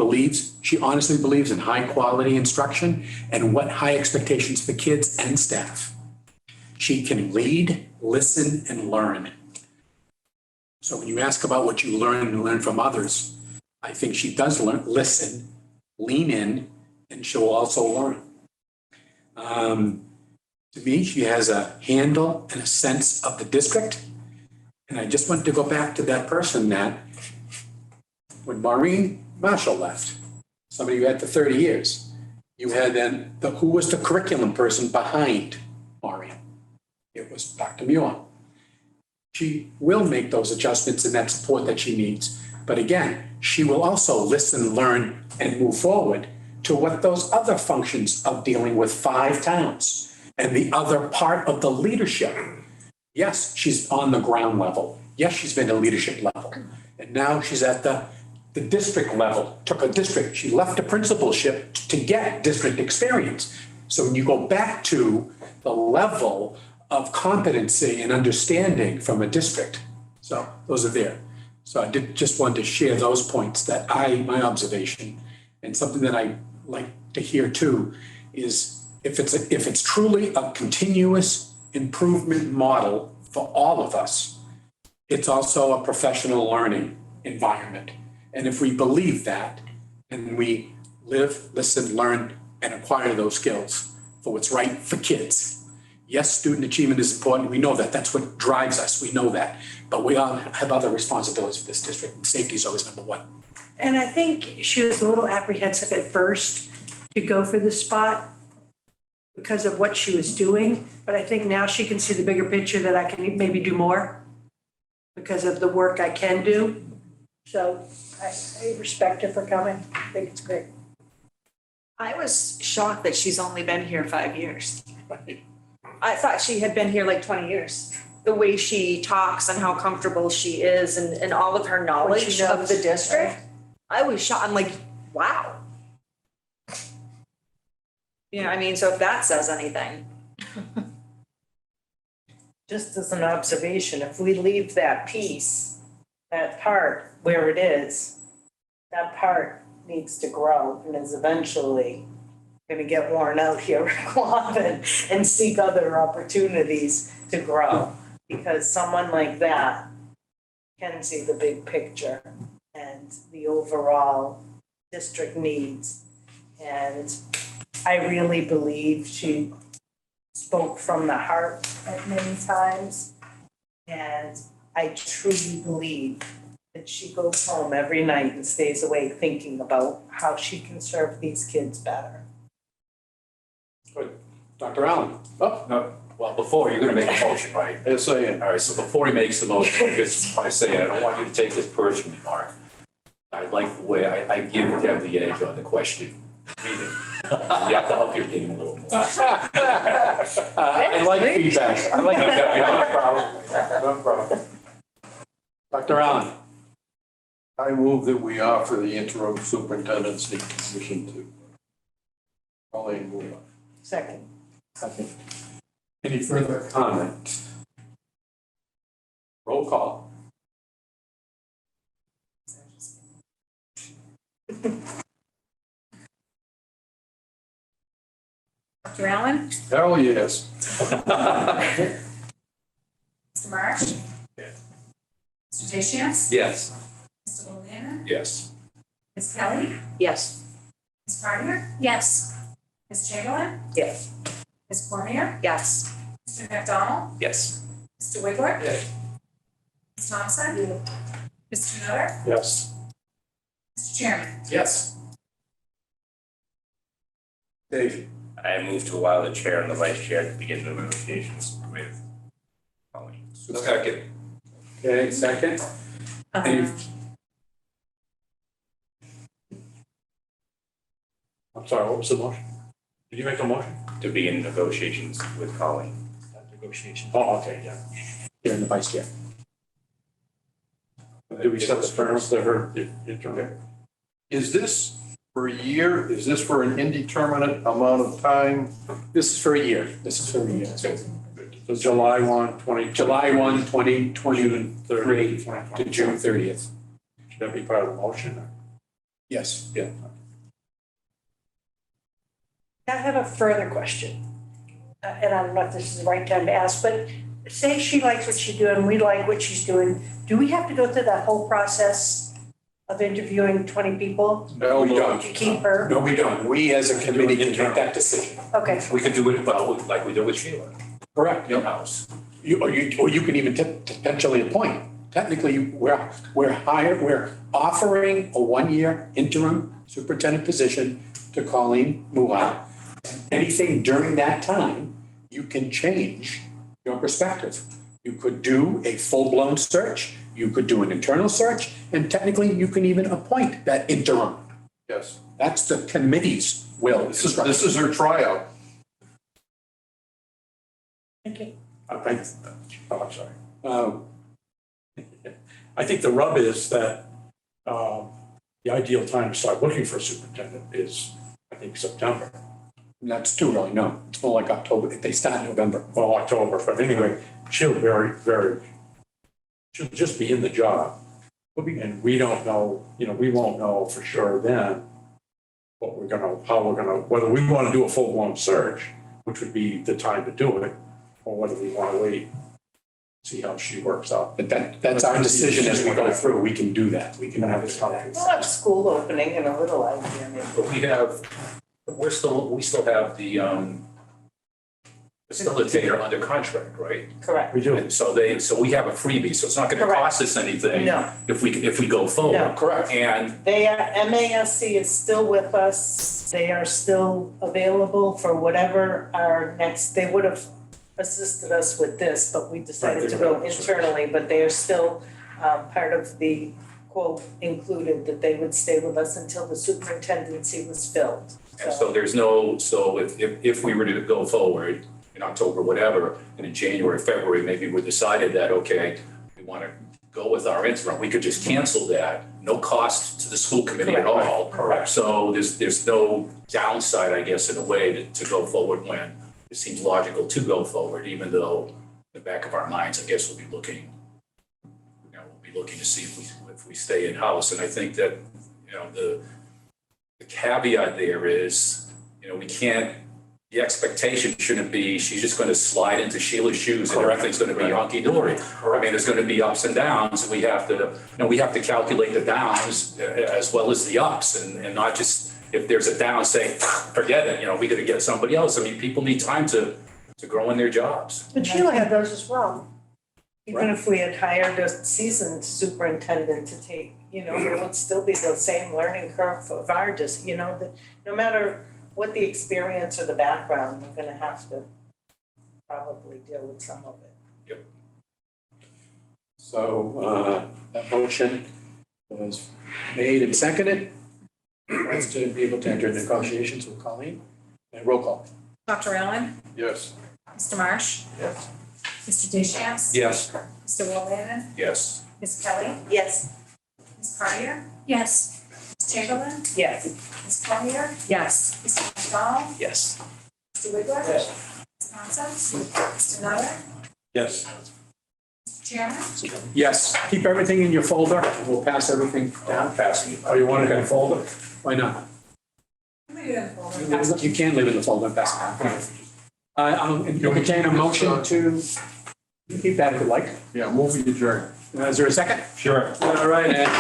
honestly believes in high quality instruction and what high expectations for kids and staff. She can lead, listen, and learn. So when you ask about what you learn from others, I think she does listen, lean in, and she'll also learn. To me, she has a handle and a sense of the district. And I just want to go back to that person that when Maureen Marshall left, somebody who had for 30 years, you had then who was the curriculum person behind Maureen? It was Dr. Muir. she will make those adjustments and that support that she needs. But again, she will also listen, learn, and move forward to what those other functions of dealing with 5 towns and the other part of the leadership. Yes, she's on the ground level. Yes, she's been at leadership level. And now she's at the district level, took a district. She left a principalship to get district experience. So when you go back to the level of competency and understanding from a district, so those are there. So I did just want to share those points that my observation, and something that I like to hear too, is if it's truly a continuous improvement model for all of us, it's also a professional learning environment. And if we believe that, and we live, listen, learn, and acquire those skills for what's right for kids. Yes, student achievement is important. We know that. That's what drives us. We know that. But we all have other responsibilities for this district, and safety is always number one. And I think she was a little apprehensive at first to go for the spot because of what she was doing. But I think now she can see the bigger picture that I can maybe do more because of the work I can do. So I respect her for coming. I think it's great. I was shocked that she's only been here 5 years. I thought she had been here like 20 years. The way she talks and how comfortable she is and all of her knowledge of the district. I was shocked. I'm like, wow. Yeah, I mean, so if that says anything. Just as an observation, if we leave that piece, that part where it is, that part needs to grow and is eventually gonna get worn out here in Quabbin and seek other opportunities to grow. Because someone like that can see the big picture and the overall district needs. And I really believe she spoke from the heart at many times. And I truly believe that she goes home every night and stays awake thinking about how she can serve these kids better. Good. Dr. Allen? Oh, No, well, before, you're gonna make a motion, right? Yes, I am. All right, so before he makes the motion, because I say, I don't want you to take this personally, Mark. I like the way I give them the edge on the question. Read it. You have to help your game a little more. I like feedback. I like feedback. No problem. Dr. Allen? I move that we offer the interim superintendency position to Colleen Moore. Second. Second. Any further comment? Roll call. Dr. Allen? Hell, yes. Mr. Marsh? Yes. Mr. Deschamps? Yes. Mr. Liliana? Yes. Ms. Kelly? Yes. Ms. Gardner? Yes. Ms. Chamberlain? Yes. Ms. Cormier? Yes. Mr. McDonald? Yes. Mr. Wigler? Yes. Ms. Thompson? Mr. Nutter? Yes. Mr. Chairman? Yes. Dave? I move to allow the chair and the vice chair to begin the negotiations with Colleen. Second. Okay, second. Any- I'm sorry, what was the motion? Did you make a motion? To begin negotiations with Colleen. Negotiation. Oh, okay, yeah. You're in the vice chair. Did we set the terms to her interim? Is this for a year? Is this for an indeterminate amount of time? This is for a year. This is for a year. So July 1, 20. July 1, 2023 June 30, to 2020. June 30th. Should that be part of the motion? Yes. Yeah. I have a further question. And I don't know if this is the right time to ask, but say she likes what she's doing, we like what she's doing. Do we have to go through that whole process of interviewing 20 people No, we don't. to keep her? No, we don't. We as a committee can make that decision. Okay, We could do it, well, like we did with Sheila, Correct. in-house. Or you can even potentially appoint. Technically, we're offering a 1-year interim superintendent position to Colleen Muai. Anything during that time, you can change your perspective. You could do a full-blown search, you could do an internal search, and technically you can even appoint that interim. Yes. That's the committee's will. This is her tryout. I'm sorry. I think the rub is that the ideal time to start looking for a superintendent is, I think, September. That's too early, no. It's more like October, they start in November. Well, October, but anyway, she'll she'll just be in the job. And we don't know, we won't know for sure then whether we want to do a full-blown search, which would be the time to do it, or whether we want to wait, see how she works out. But that's our decision as we go through. We can do that. We can have this conversation. We'll have school opening in a little idea, maybe. But we still have the facilitator under contract, right? Correct. We do. And so we have a freebie, so it's not gonna Correct. cost us anything. No. If we go forward. No. Correct. And MASC is still with us. They are still available for whatever our next, they would have assisted us with this, but we decided to go internally, but they are still part of the quote included that they would stay with us until the superintendency was filled. And so if we were to go forward in October, whatever, and in January, February, maybe we decided that, okay, we want to go with our interim, we could just cancel that, no cost to the school committee at all. Correct. So there's no downside, I guess, in a way to go forward when it seems logical to go forward, even though in the back of our minds, I guess we'll be looking to see if we stay in-house. And I think that, the caveat there is, we can't, the expectation shouldn't be she's just going to slide into Sheila's shoes and everything's going to be hunky-dory. I mean, there's going to be ups and downs, and we have to calculate the downs as well as the ups, and not just, if there's a down, say, forget it, we got to get somebody else. I mean, people need time to grow in their jobs. But Sheila had those as well. Even if we had hired a seasoned superintendent to take, there would still be the same learning curve of our no matter what the experience or the background, we're gonna have to probably deal with some of it. Yep. So that motion was made and seconded. Let's to be able to enter negotiations with Colleen. And roll call. Dr. Allen? Yes. Mr. Marsh? Yes. Mr. Deschamps? Yes. Mr. Walden? Yes. Ms. Kelly? Yes. Ms. Cartier? Yes. Ms. Chamberlain? Yes. Ms. Collier? Yes. Mr. McDonald? Yes. Mr. Wigler? Yes. Ms. Nonsense? Mr. Nutter? Yes. Mr. Chairman? Yes, keep everything in your folder. We'll pass everything down. Passing it. Oh, you want it in a folder? Why not? Let me do that for you. You can leave it in the folder and pass it down. I'll entertain a motion to keep that if you like. Yeah, move the adjourn. Is there a second? Sure. All right, and